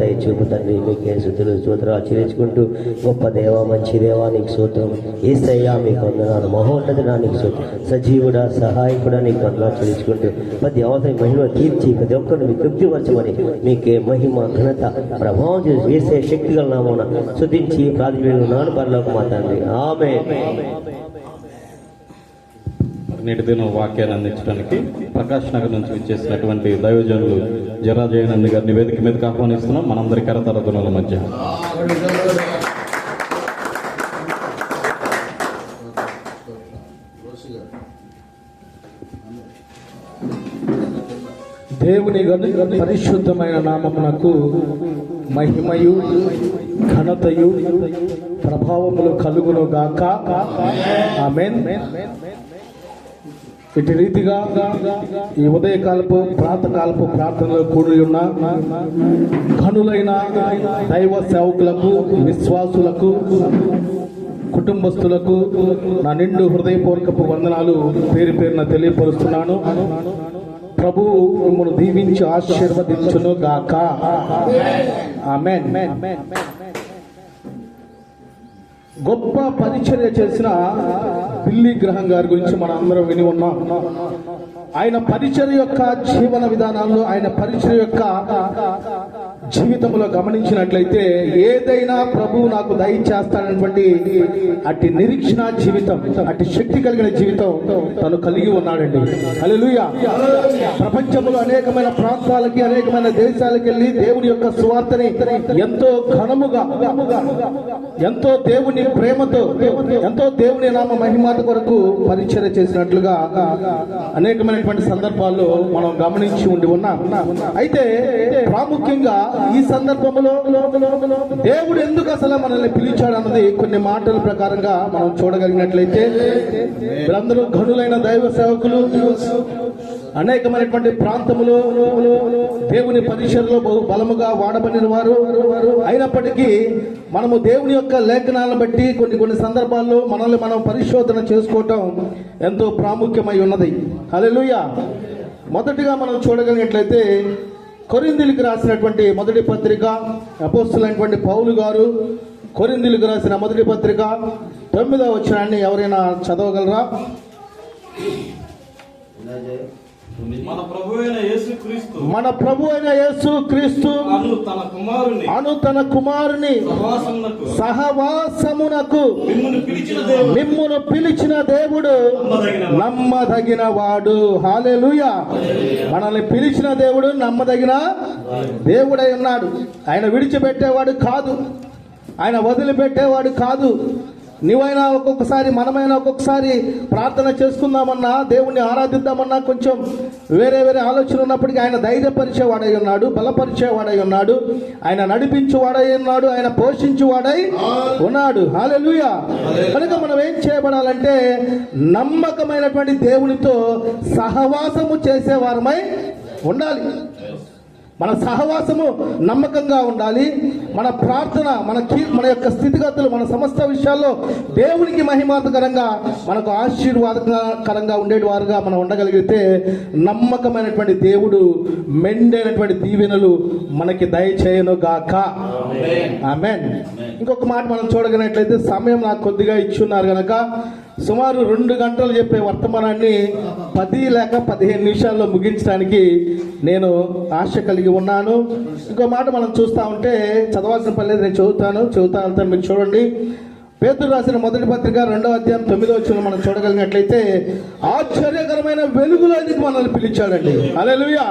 దయచూపు తండ్రి, మీకే స్తుతులు స్తోత్రాలు చెల్లించుకుంటూ గొప్ప దేవ, మంచి దేవా నీకు స్తోత్రం. యేసయ్యా మీకు వందనాలు. మహోన్నతుడా నీకు స్తోత్రం. సజీవుడా, సహాయకుడా నీకు వందనాలు చెల్లించుకుంటూ ప్రతి అవసరం మహిమ తీర్చి ప్రతి ఒక్కరిని మీకు తృప్తిపరచమని మీకే మహిమ ఘనత ప్రభావం చేసి వేసే శక్తి గల నామమున స్తుతించి ప్రార్థిస్తున్నాను పరలోక మా తండ్రి. ఆమేన్. నేటి దినం వాక్యాన్ని అందించడానికి ప్రకాష్ నగర్ నుంచి విచ్చేసినటువంటి దైవజనులు జరాజయనంది గారిని వేదిక మీదకి ఆహ్వానిస్తున్నాం. మనందరి కరతర ధ్వనుల మధ్య దేవుని పరిశుద్ధమైన నామమునకు మహిమయు ఘనతయు ప్రభావములు కలుగును గాక. ఆమేన్. ఇటు రీతిగా ఈ ఉదయకాలపు ప్రాతకాలపు ప్రార్థనలో కూడి ఉన్న ఘనులైన దైవ సేవకులకు, విశ్వాసులకు, కుటుంబస్తులకు నా నిండు హృదయపూర్వకపు వందనాలు పేరు పేరున తెలియపరుస్తున్నాను. ప్రభు మిమ్మల్ని దీవించి ఆశీర్వదించును గాక. ఆమేన్. గొప్ప పరిచర్య చేసిన బిల్లీ గ్రహం గారి గురించి మనం అందరం విని ఉన్నాం. ఆయన పరిచర్య యొక్క జీవన విధానాల్లో, ఆయన పరిచర్య యొక్క జీవితంలో గమనించినట్లయితే ఏదైనా ప్రభువు నాకు దయచేస్తాడనేటువంటి అట్టి నిరీక్షణ జీవితం, అట్టి శక్తి కలిగిన జీవితం తను కలిగి ఉన్నాడండి. హల్లెలూయా. ప్రపంచంలో అనేకమైన ప్రాంతాలకి, అనేకమైన దేశాలకు వెళ్ళి దేవుని యొక్క సువార్తని ఎంతో ఘనముగా, ఎంతో దేవుని ప్రేమతో, ఎంతో దేవుని నామ మహిమాత కొరకు పరిచర్య చేసినట్లుగా అనేకమైనటువంటి సందర్భాల్లో మనం గమనించి ఉండి ఉన్నాం. అయితే ప్రాముఖ్యంగా ఈ సందర్భంలో దేవుడు ఎందుకు అసలు మనల్ని పిలిచాడు అన్నది కొన్ని మాటల ప్రకారంగా మనం చూడగలిగినట్లయితే, వీరందరూ ఘనులైన దైవ సేవకులు, అనేకమైనటువంటి ప్రాంతములో దేవుని పరిచర్యలో బహు బలముగా వాడబడిన వారు అయినప్పటికీ మనము దేవుని యొక్క లేఖనాలను బట్టి కొన్ని సందర్భాల్లో మనల్ని మనం పరిశోధన చేసుకోవటం ఎంతో ప్రాముఖ్యమై ఉన్నది. హల్లెలూయా. మొదటిగా మనం చూడగలిగినట్లయితే కొరింథీయులకు రాసినటువంటి మొదటి పత్రిక, అపోస్తలుడైనటువంటి పౌలు గారు కొరింథీయులకు రాసిన మొదటి పత్రిక 9వ వచనాన్ని ఎవరైనా చదవగలరా? మన ప్రభువైన యేసుక్రీస్తు అను తన కుమారుని సహవాసమునకు మిమ్మును పిలిచిన దేవుడు నమ్మదగిన వాడు. హల్లెలూయా. మనల్ని పిలిచిన దేవుడు నమ్మదగిన దేవుడై ఉన్నాడు. ఆయన విడిచిపెట్టేవాడు కాదు, ఆయన వదిలిపెట్టేవాడు కాదు. నీవైనా ఒక్కొక్కసారి, మనమైనా ఒక్కొక్కసారి ప్రార్థన చేసుకుందామన్నా, దేవుణ్ణి ఆరాధిద్దామన్నా కొంచెం వేరే వేరే ఆలోచన ఉన్నప్పటికీ ఆయన ధైర్యపరిచేవాడై ఉన్నాడు, బలపరిచేవాడై ఉన్నాడు, ఆయన నడిపించేవాడై ఉన్నాడు, ఆయన పోషించేవాడై ఉన్నాడు. హల్లెలూయా. కనుక మనం ఏం చేయబడాలంటే నమ్మకమైనటువంటి దేవునితో సహవాసము చేసేవారమై ఉండాలి. మన సహవాసము నమ్మకంగా ఉండాలి. మన ప్రార్థన, మన యొక్క స్థితిగతులు, మన సమస్త విషయాల్లో దేవునికి మహిమార్థకరంగా, మనకు ఆశీర్వాదకరంగా ఉండేవారుగా మనం ఉండగలిగితే నమ్మకమైనటువంటి దేవుడు మెండైనటువంటి దీవెనలు మనకి దయచేయను గాక. ఆమేన్. ఇంకొక మాట మనం చూడగలిగినట్లయితే, సమయం నాకు కొద్దిగా ఇచ్చున్నారు కనుక సుమారు 2 గంటలు చెప్పే వర్తమానాన్ని 10 లేక 15 నిమిషాల్లో ముగించడానికి నేను ఆశ కలిగి ఉన్నాను. ఇంకో మాట మనం చూస్తూ ఉంటే, చదవాల్సిన పని లేదు, నేను చదువుతాను, మీరు చూడండి. పేతురు రాసిన మొదటి పత్రిక 2వ అధ్యాయం 9వ వచనం మనం చూడగలిగినట్లయితే, ఆశ్చర్యకరమైన వెలుగులోనికి మనల్ని పిలిచాడండి. హల్లెలూయా.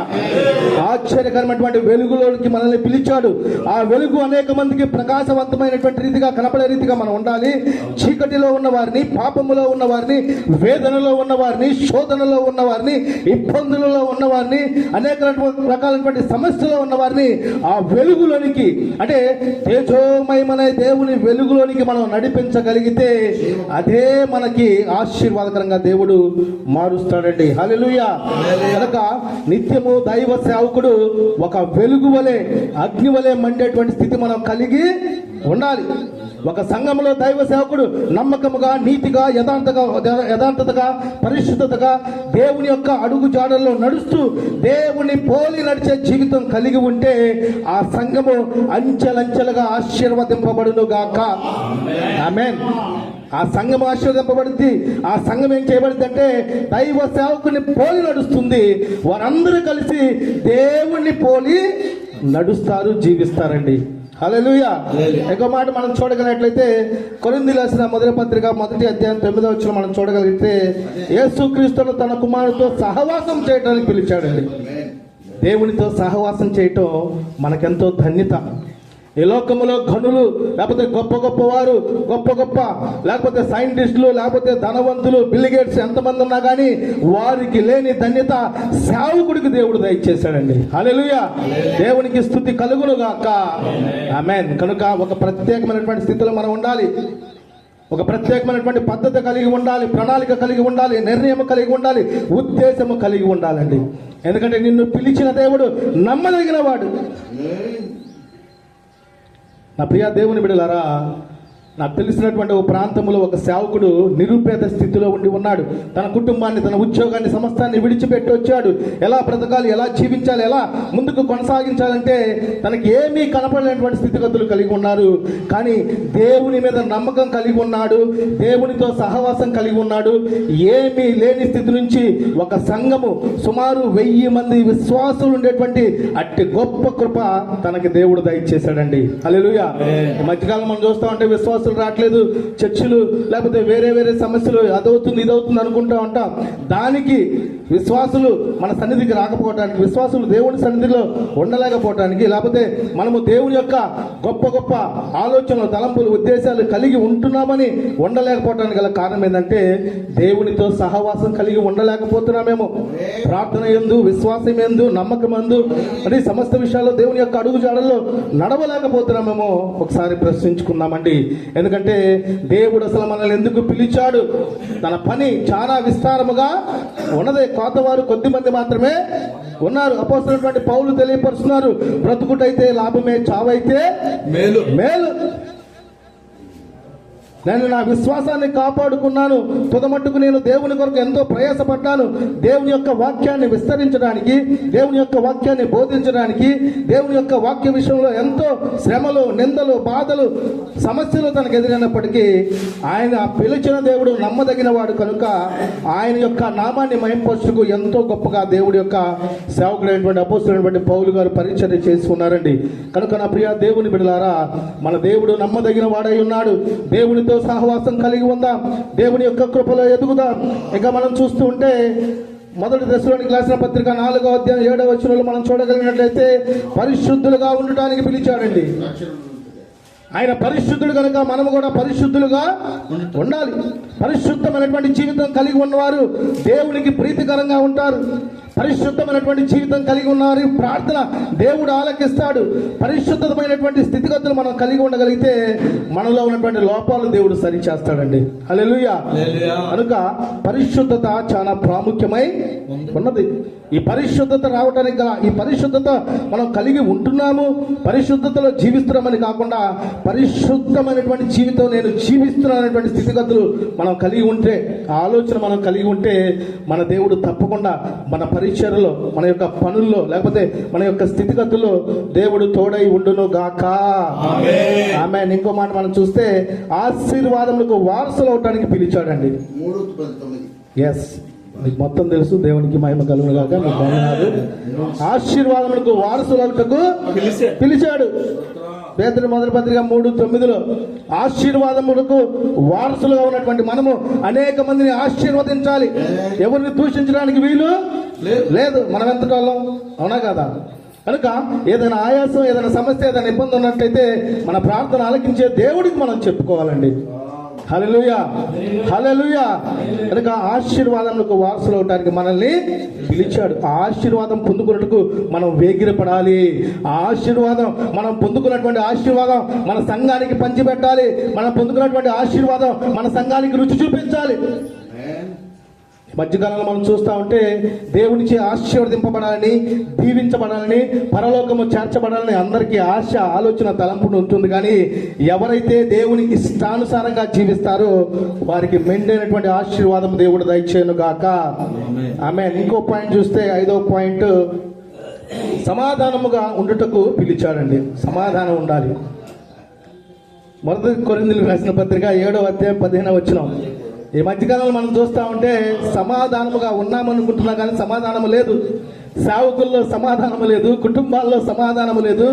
ఆశ్చర్యకరమైనటువంటి వెలుగులోనికి మనల్ని పిలిచాడు. ఆ వెలుగు అనేక మందికి ప్రకాశవంతమైనటువంటి రీతిగా కనపడే రీతిగా మనం ఉండాలి. చీకటిలో ఉన్న వారిని, పాపములో ఉన్న వారిని, వేదనలో ఉన్న వారిని, శోధనలో ఉన్న వారిని, ఇబ్బందులలో ఉన్న వారిని, అనేక రకాలైనటువంటి సమస్యలో ఉన్న వారిని ఆ వెలుగులోనికి, అంటే తేజోమయమనే దేవుని వెలుగులోనికి మనం నడిపించగలిగితే అదే మనకి ఆశీర్వాదకరంగా దేవుడు మారుస్తాడండి. హల్లెలూయా. కనుక నిత్యము దైవ సేవకుడు ఒక వెలుగు వలె, అగ్ని వలె మండేటువంటి స్థితి మనం కలిగి ఉండాలి. ఒక సంఘంలో దైవ సేవకుడు నమ్మకముగా, నీతిగా, యథార్థతగా, పరిశుద్ధతగా దేవుని యొక్క అడుగు జాడల్లో నడుస్తూ దేవుని పోలి నడిచే జీవితం కలిగి ఉంటే ఆ సంఘము అంచెలంచెలుగా ఆశీర్వదింపబడును గాక. ఆమేన్. ఆ సంఘం ఆశీర్వదింపబడింది. ఆ సంఘం ఏం చేయబడింది అంటే దైవ సేవకుని పోలి నడుస్తుంది. వారందరూ కలిసి దేవుణ్ణి పోలి నడుస్తారు, జీవిస్తారండి. హల్లెలూయా. ఇంకో మాట మనం చూడగలిగినట్లయితే, కొరింథీయులకు రాసిన మొదటి పత్రిక 1వ అధ్యాయం 9వ వచనం మనం చూడగలిగితే, యేసుక్రీస్తును తన కుమారుడితో సహవాసం చేయడానికి పిలిచాడండి. దేవునితో సహవాసం చేయటం మనకెంతో ధన్యత. ఈ లోకములో ఘనులు, లేకపోతే గొప్ప వారు, గొప్ప లేకపోతే సైంటిస్టులు, లేకపోతే ధనవంతులు, బిల్ గేట్స్ ఎంతమంది ఉన్నా కానీ వారికి లేని ధన్యత సేవకుడికి దేవుడు దయచేశాడండి. హల్లెలూయా. దేవునికి స్తుతి కలుగును గాక. ఆమేన్. కనుక ఒక ప్రత్యేకమైనటువంటి స్థితిలో మనం ఉండాలి. ఒక ప్రత్యేకమైనటువంటి పద్ధతి కలిగి ఉండాలి, ప్రణాళిక కలిగి ఉండాలి, నిర్ణయం కలిగి ఉండాలి, ఉద్దేశము కలిగి ఉండాలండి. ఎందుకంటే నిన్ను పిలిచిన దేవుడు నమ్మదగిన వాడు. నా ప్రియ దేవుని బిడ్డలారా, నాకు తెలిసినటువంటి ఒక ప్రాంతంలో ఒక సేవకుడు నిరుపేద స్థితిలో ఉండి ఉన్నాడు. తన కుటుంబాన్ని, తన ఉద్యోగాన్ని, సమస్తాన్ని విడిచిపెట్టి వచ్చాడు. ఎలా బ్రతకాలి, ఎలా జీవించాలి, ఎలా ముందుకు కొనసాగించాలంటే తనకి ఏమీ కనపడలేనటువంటి స్థితిగతులు కలిగి ఉన్నారు. కానీ దేవుని మీద నమ్మకం కలిగి ఉన్నాడు, దేవునితో సహవాసం కలిగి ఉన్నాడు. ఏమీ లేని స్థితి నుంచి ఒక సంఘము, సుమారు 1000 మంది విశ్వాసులు ఉండేటువంటి అట్టి గొప్ప కృప తనకి దేవుడు దయచేశాడండి. హల్లెలూయా. మధ్యకాలం మనం చూస్తా ఉంటే విశ్వాసం రావట్లేదు, చర్చిలు లేకపోతే వేరే వేరే సమస్యలు, అదవుతుంది ఇదవుతుంది అనుకుంటా ఉంటాం. దానికి విశ్వాసులు మన సన్నిధికి రాకపోవడానికి, విశ్వాసులు దేవుని సన్నిధిలో ఉండలేకపోవటానికి, లేకపోతే మనము దేవుని యొక్క గొప్ప ఆలోచనలు, తలంపులు, ఉద్దేశాలు కలిగి ఉంటున్నామని ఉండలేకపోవటానికి గల కారణం ఏంటంటే దేవునితో సహవాసం కలిగి ఉండలేకపోతున్నామేమో. ప్రార్థన యందు, విశ్వాసం యందు, నమ్మకం యందు, మరి సమస్త విషయాల్లో దేవుని యొక్క అడుగు జాడల్లో నడవలేకపోతున్నామేమో ఒకసారి ప్రశ్నించుకుందామండి. ఎందుకంటే దేవుడు అసలు మనల్ని ఎందుకు పిలిచాడు? తన పని చాలా విస్తారముగా ఉన్నదే. కోతవారు కొద్దిమంది మాత్రమే ఉన్నారు. అపోస్తలుడైనటువంటి పౌలు తెలియపరుస్తున్నారు, బ్రతుకుటైతే లాభమే, చావైతే మేలు. నేను నా విశ్వాసాన్ని కాపాడుకున్నాను, తుదమట్టుకు నేను దేవుని కొరకు ఎంతో ప్రయాసపడ్డాను. దేవుని యొక్క వాక్యాన్ని విస్తరించడానికి, దేవుని యొక్క వాక్యాన్ని బోధించడానికి, దేవుని యొక్క వాక్య విషయంలో ఎంతో శ్రమలు, నిందలు, బాధలు, సమస్యలు తనకు ఎదురైనప్పటికీ ఆయన పిలిచిన దేవుడు నమ్మదగిన వాడు కనుక ఆయన యొక్క నామాన్ని మహింపరచుటకు ఎంతో గొప్పగా దేవుడి యొక్క సేవకుడైనటువంటి అపోస్తలుడైనటువంటి పౌలు గారు పరిచర్య చేసి ఉన్నారండి. కనుక నా ప్రియ దేవుని బిడ్డలారా, మన దేవుడు నమ్మదగిన వాడై ఉన్నాడు. దేవునితో సహవాసం కలిగి ఉందాం, దేవుని యొక్క కృపలో ఎదుగుదాం. ఇక మనం చూస్తూ ఉంటే మొదటి దశలోనికి రాసిన పత్రిక 4వ అధ్యాయం 7వ వచనంలో మనం చూడగలిగినట్లయితే పరిశుద్ధులుగా ఉండటానికి పిలిచాడండి. ఆయన పరిశుద్ధుడు కనుక మనము కూడా పరిశుద్ధులుగా ఉండాలి. పరిశుద్ధమైనటువంటి జీవితం కలిగి ఉన్నవారు దేవునికి ప్రీతికరంగా ఉంటారు. పరిశుద్ధమైనటువంటి జీవితం కలిగి ఉన్నారు, ప్రార్థన దేవుడు ఆలకిస్తాడు. పరిశుద్ధమైనటువంటి స్థితిగతులు మనం కలిగి ఉండగలిగితే మనలో ఉన్నటువంటి లోపాలు దేవుడు సరిచేస్తాడండి. హల్లెలూయా. కనుక పరిశుద్ధత చాలా ప్రాముఖ్యమై ఉన్నది. ఈ పరిశుద్ధత రావడానికి గల ఈ పరిశుద్ధత మనం కలిగి ఉంటున్నాము, పరిశుద్ధతలో జీవిస్తున్నామని కాకుండా పరిశుద్ధమైనటువంటి జీవితం నేను జీవిస్తున్నానటువంటి స్థితిగతులు మనం కలిగి ఉంటే, ఆ ఆలోచన మనం కలిగి ఉంటే మన దేవుడు తప్పకుండా మన పరిచర్యలో, మన యొక్క పనుల్లో, లేకపోతే మన యొక్క స్థితిగతుల్లో దేవుడు తోడై ఉండును గాక. ఆమేన్. ఇంకో మాట మనం చూస్తే ఆశీర్వాదములకు వారసులు అవటానికి పిలిచాడండి. 3:19. ఎస్, మీకు మొత్తం తెలుసు. దేవునికి మహిమ కలుగును గాక. మీకు వందనాలు. ఆశీర్వాదములకు వారసులకు పిలిచాడు. పేతురు మొదటి పత్రిక 3:9 ఆశీర్వాదములకు వారసులుగా ఉన్నటువంటి మనము అనేక మందిని ఆశీర్వదించాలి. ఎవరిని దూషించడానికి వీలు లేదు. మనం ఎంత వాళ్ళం, అవునా కదా? కనుక ఏదైనా ఆయాసం, ఏదైనా సమస్య, ఏదైనా ఇబ్బంది ఉన్నట్లయితే మన ప్రార్థన ఆలకించే దేవుడికి మనం చెప్పుకోవాలండి. హల్లెలూయా, హల్లెలూయా. కనుక ఆశీర్వాదములకు వారసులు అవడానికి మనల్ని పిలిచాడు. ఆ ఆశీర్వాదం పొందుకున్నట్టుకు మనం వేగిరపడాలి. ఆ ఆశీర్వాదం, మనం పొందుకున్నటువంటి ఆశీర్వాదం మన సంఘానికి పంచిపెట్టాలి. మనం పొందుకున్నటువంటి ఆశీర్వాదం మన సంఘానికి రుచి చూపించాలి. మధ్యకాలంలో మనం చూస్తూ ఉంటే దేవునిచే ఆశీర్వదింపబడాలని, దీవించబడాలని, పరలోకము చేర్చబడాలని అందరికీ ఆశ, ఆలోచన, తలంపు ఉంటుంది. కానీ ఎవరైతే దేవుని ఇష్టానుసారంగా జీవిస్తారో వారికి మెండైనటువంటి ఆశీర్వాదం దేవుడు దయచేయను గాక. ఆమేన్. ఇంకో పాయింట్ చూస్తే 5వ పాయింట్, సమాధానముగా ఉండుటకు పిలిచాడండి. సమాధానం ఉండాలి. మొదటి కొరింథీయులకు రాసిన పత్రిక 7వ అధ్యాయం 15వ వచనం. ఈ మధ్యకాలంలో మనం చూస్తూ ఉంటే సమాధానముగా ఉన్నామనుకుంటున్నా కానీ సమాధానము లేదు. సేవకుల్లో సమాధానము లేదు, కుటుంబాల్లో సమాధానము లేదు.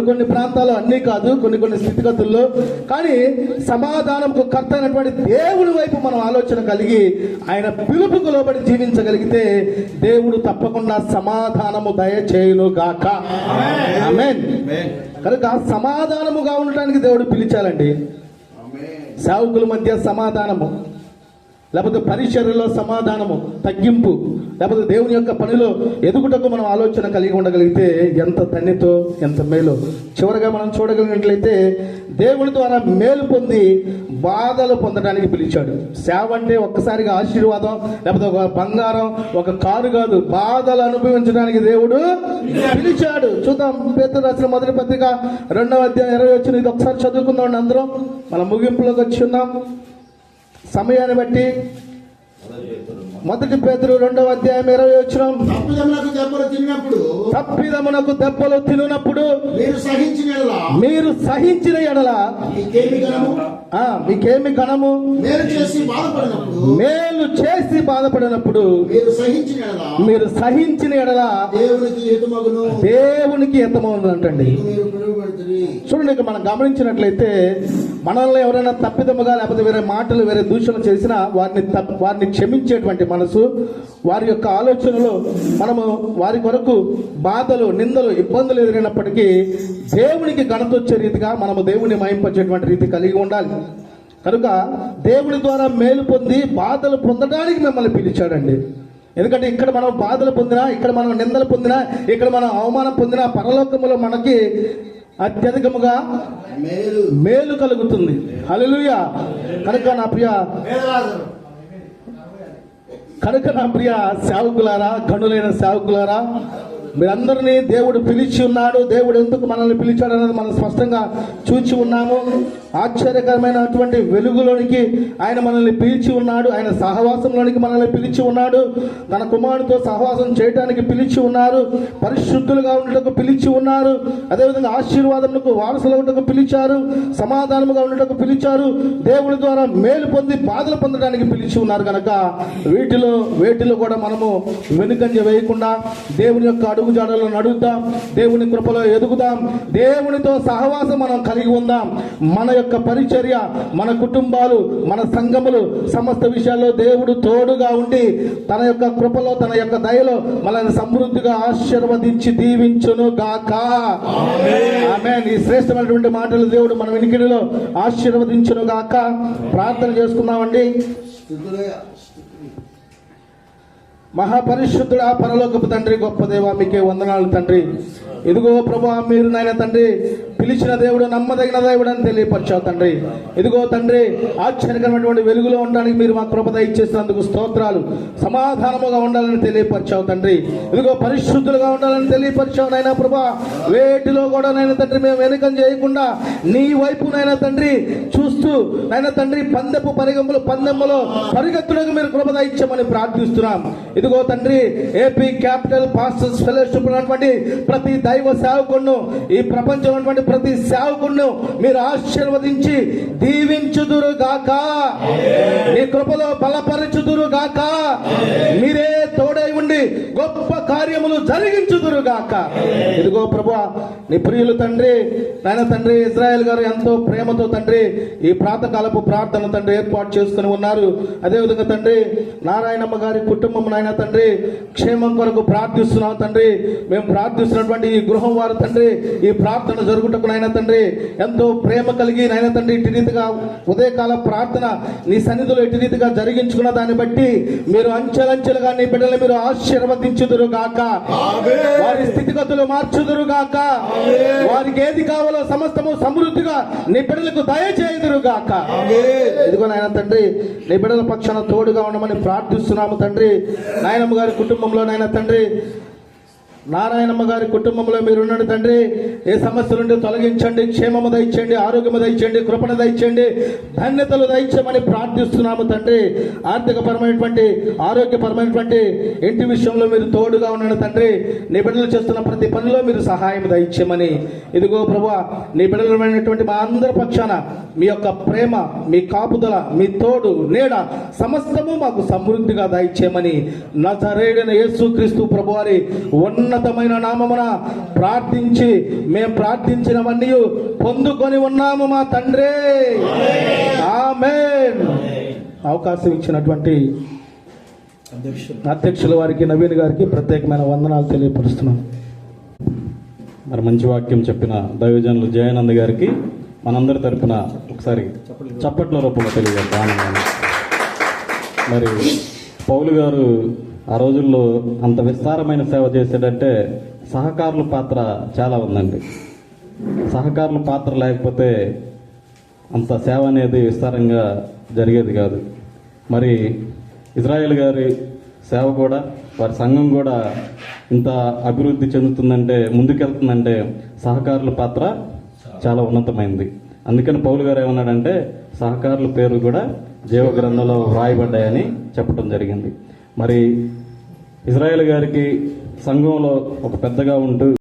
కొన్ని ప్రాంతాల్లో అన్నీ కాదు, కొన్ని స్థితిగతుల్లో. కానీ సమాధానంకు కర్త అయినటువంటి దేవుడి వైపు మనం ఆలోచన కలిగి ఆయన పిలుపుకు లోబడి జీవించగలిగితే దేవుడు తప్పకుండా సమాధానము దయచేయును గాక. ఆమేన్. కనుక సమాధానముగా ఉండటానికి దేవుడు పిలిచాలండి. సేవకుల మధ్య సమాధానము, లేకపోతే పరిచర్యలో సమాధానము, తగ్గింపు, లేకపోతే దేవుని యొక్క పనిలో ఎదుగుటకు మనం ఆలోచన కలిగి ఉండగలిగితే ఎంత ధన్యతో, ఎంత మేలు. చివరిగా మనం చూడగలిగినట్లయితే దేవుని ద్వారా మేలు పొంది బాధలు పొందడానికి పిలిచాడు. సేవ అంటే ఒక్కసారిగా ఆశీర్వాదం, లేకపోతే ఒక బంగారం, ఒక కారు కాదు, బాధలు అనుభవించడానికి దేవుడు పిలిచాడు. చూద్దాం. పేతురు రాసిన మొదటి పత్రిక 2వ అధ్యాయం 20 వచ్చిన ఇది ఒకసారి చదువుకుందాం అందరం. మనం ముగింపులోకి వచ్చి ఉన్నాం సమయాన్ని బట్టి. మొదటి పేతురు 2వ అధ్యాయం 20 వచనం, తప్పిదమునకు దెబ్బలు తినునప్పుడు మీరు సహించిన ఎడల మీకేమి గణము, మేలు చేసి బాధపడినప్పుడు మీరు సహించిన ఎడల దేవునికి హితమగును అంటండి. చూడండి, ఇక మనం గమనించినట్లయితే మనల్ని ఎవరైనా తప్పిదముగా, లేకపోతే వేరే మాటలు, వేరే దూషణలు చేసినా వారిని క్షమించేటువంటి మనసు, వారి యొక్క ఆలోచనలో మనము వారి కొరకు బాధలు, నిందలు, ఇబ్బందులు ఎదురైనప్పటికీ దేవునికి ఘనత వచ్చే రీతిగా మనము దేవుని మహింపచేటువంటి రీతి కలిగి ఉండాలి. కనుక దేవుని ద్వారా మేలు పొంది బాధలు పొందడానికి మిమ్మల్ని పిలిచాడండి. ఎందుకంటే ఇక్కడ మనం బాధలు పొందినా, ఇక్కడ మనం నిందలు పొందినా, ఇక్కడ మనం అవమానం పొందినా పరలోకములో మనకి అత్యధికముగా మేలు కలుగుతుంది. హల్లెలూయా. కనుక నా ప్రియ సేవకులారా, గనులైన సేవకులారా, మీరందరినీ దేవుడు పిలిచి ఉన్నాడు. దేవుడు ఎందుకు మనల్ని పిలిచాడు అనేది మనం స్పష్టంగా చూచి ఉన్నాము. ఆశ్చర్యకరమైనటువంటి వెలుగులోనికి ఆయన మనల్ని పిలిచి ఉన్నాడు. ఆయన సహవాసంలోనికి మనల్ని పిలిచి ఉన్నాడు. తన కుమారుడితో సహవాసం చేయడానికి పిలిచి ఉన్నారు. పరిశుద్ధులుగా ఉండటకు పిలిచి ఉన్నారు. అదేవిధంగా ఆశీర్వాదములకు వారసులకు పిలిచారు. సమాధానముగా ఉండటకు పిలిచారు. దేవుని ద్వారా మేలు పొంది బాధలు పొందడానికి పిలిచి ఉన్నారు కనుక వేటిలో కూడా మనము వెనుకంజ వేయకుండా దేవుని యొక్క అడుగుజాడల్లో నడుద్దాం. దేవుని కృపలో ఎదుగుదాం. దేవునితో సహవాసం మనం కలిగి ఉందాం. మన యొక్క పరిచర్య, మన కుటుంబాలు, మన సంఘములు సమస్త విషయాల్లో దేవుడు తోడుగా ఉండి తన యొక్క కృపలో, తన యొక్క దయలో మనల్ని సమృద్ధిగా ఆశీర్వదించి దీవించును గాక. ఆమేన్. ఈ శ్రేష్టమైనటువంటి మాటలు దేవుడు మన వినికిడిలో ఆశీర్వదించును గాక. ప్రార్థన చేసుకుందామండి. మహాపరిశుద్ధుడా, పరలోకపు తండ్రి, గొప్ప దేవా, మీకే వందనాలు తండ్రి. ఇదిగో ప్రభువా, మీరు నాయన తండ్రి పిలిచిన దేవుడు, నమ్మదగిన దేవుడు అని తెలియపరిచావు తండ్రి. ఇదిగో తండ్రి, ఆశ్చర్యకరమైనటువంటి వెలుగులో ఉండడానికి మీరు మా కృప ఇచ్చేసినందుకు స్తోత్రాలు. సమాధానముగా ఉండాలని తెలియపరిచావు తండ్రి. ఇదిగో పరిశుద్ధులుగా ఉండాలని తెలియపరిచావు నాయన ప్రభా. వేటిలో కూడా నాయన తండ్రి మేము వెనుకం చేయకుండా నీ వైపు నాయన తండ్రి చూస్తూ నాయన తండ్రి పందెములో పరిగెత్తులకు మీరు కృప ఇచ్చామని ప్రార్థిస్తున్నాం. ఇదిగో తండ్రి, ఏపీ క్యాపిటల్ పాస్టర్స్ ఫెలోషిప్ ఉన్నటువంటి ప్రతి దైవ సేవకులను, ఈ ప్రపంచంలో ఉన్నటువంటి ప్రతి సేవకులను మీరు ఆశీర్వదించి దీవించుదురు గాక. నీ కృపలో బలపరచుదురు గాక. మీరే తోడై ఉండి గొప్ప కార్యములు జరిగించుదురు గాక. ఇదిగో ప్రభువా, నీ ప్రియులు తండ్రి, నాయన తండ్రి ఇజ్రాయెల్ గారు ఎంతో ప్రేమతో తండ్రి ఈ ప్రాతకాలపు ప్రార్థన తండ్రి ఏర్పాటు చేసుకుని ఉన్నారు. అదేవిధంగా తండ్రి నారాయణమ్మ గారి కుటుంబం నాయన తండ్రి క్షేమం కొరకు ప్రార్థిస్తున్నాం తండ్రి. మేము ప్రార్థిస్తున్నటువంటి ఈ గృహం వారు తండ్రి ఈ ప్రార్థన జరుగుటకు నాయన తండ్రి ఎంతో ప్రేమ కలిగి నాయన తండ్రి ఇటు రీతిగా ఉదయకాల ప్రార్థన నీ సన్నిధిలో ఇటు రీతిగా జరిగించుకున్న దాన్ని బట్టి మీరు అంచెలంచెలుగా నీ బిడ్డలు మీరు ఆశీర్వదించుదురు గాక. వారి స్థితిగతులు మార్చుదురు గాక. వారికి ఏది కావాలో సమస్తము సమృద్ధిగా నీ బిడ్డలకు దయచేయుదురు గాక. ఇదిగో నాయన తండ్రి, నీ బిడ్డల పక్షాన తోడుగా ఉండమని ప్రార్థిస్తున్నాము తండ్రి. నాయనమ్మ గారి కుటుంబంలో నాయన తండ్రి, నారాయణమ్మ గారి కుటుంబంలో మీరున్నాడు తండ్రి. ఏ సమస్య నుండి తొలగించండి, క్షేమము దయచేయండి, ఆరోగ్యము దయచేయండి, కృపణ దయచేయండి, ధన్యతలు దయచేయమని ప్రార్థిస్తున్నాము తండ్రి. ఆర్థికపరమైనటువంటి, ఆరోగ్యపరమైనటువంటి ఇంటి విషయంలో మీరు తోడుగా ఉన్నాడు తండ్రి. నీ బిడ్డలు చేస్తున్న ప్రతి పనిలో మీరు సహాయం దయచేయమని, ఇదిగో ప్రభువా, నీ బిడ్డలమైనటువంటి మా అందరి పక్షాన మీ యొక్క ప్రేమ, మీ కాపుదల, మీ తోడు నీడ సమస్తము మాకు సమృద్ధిగా దయచేయమని నజరేయుడైన యేసుక్రీస్తు ప్రభువారి ఉన్నతమైన నామమున ప్రార్థించి మేము ప్రార్థించినవన్నీ పొందుకొని ఉన్నాము మా తండ్రి. ఆమేన్. అవకాశం ఇచ్చినటువంటి అధ్యక్షుల వారికి, నవీన్ గారికి ప్రత్యేకమైన వందనాలు తెలియపరుస్తున్నాం. మరి మంచి వాక్యం చెప్పిన దైవజనులు జయానంద్ గారికి మనందరి తరఫున ఒకసారి చప్పట్ల రూపంలో తెలియజేద్దాం. మరి పౌలు గారు ఆ రోజుల్లో అంత విస్తారమైన సేవ చేశాడంటే సహకారుల పాత్ర చాలా ఉందండి. సహకారుల పాత్ర లేకపోతే అంత సేవ అనేది విస్తారంగా జరిగేది కాదు. మరి ఇజ్రాయెల్ గారి సేవ కూడా, వారి సంఘం కూడా ఇంత అభివృద్ధి చెందుతుందంటే, ముందుకెళ్తుందంటే సహకారుల పాత్ర చాలా ఉన్నతమైంది. అందుకని పౌలు గారు ఏమన్నాడంటే సహకారుల పేరు కూడా జీవ గ్రంథంలో వ్రాయబడ్డాయని చెప్పడం జరిగింది. మరి ఇజ్రాయెల్ గారికి సంఘంలో ఒక పెద్దగా ఉంటూ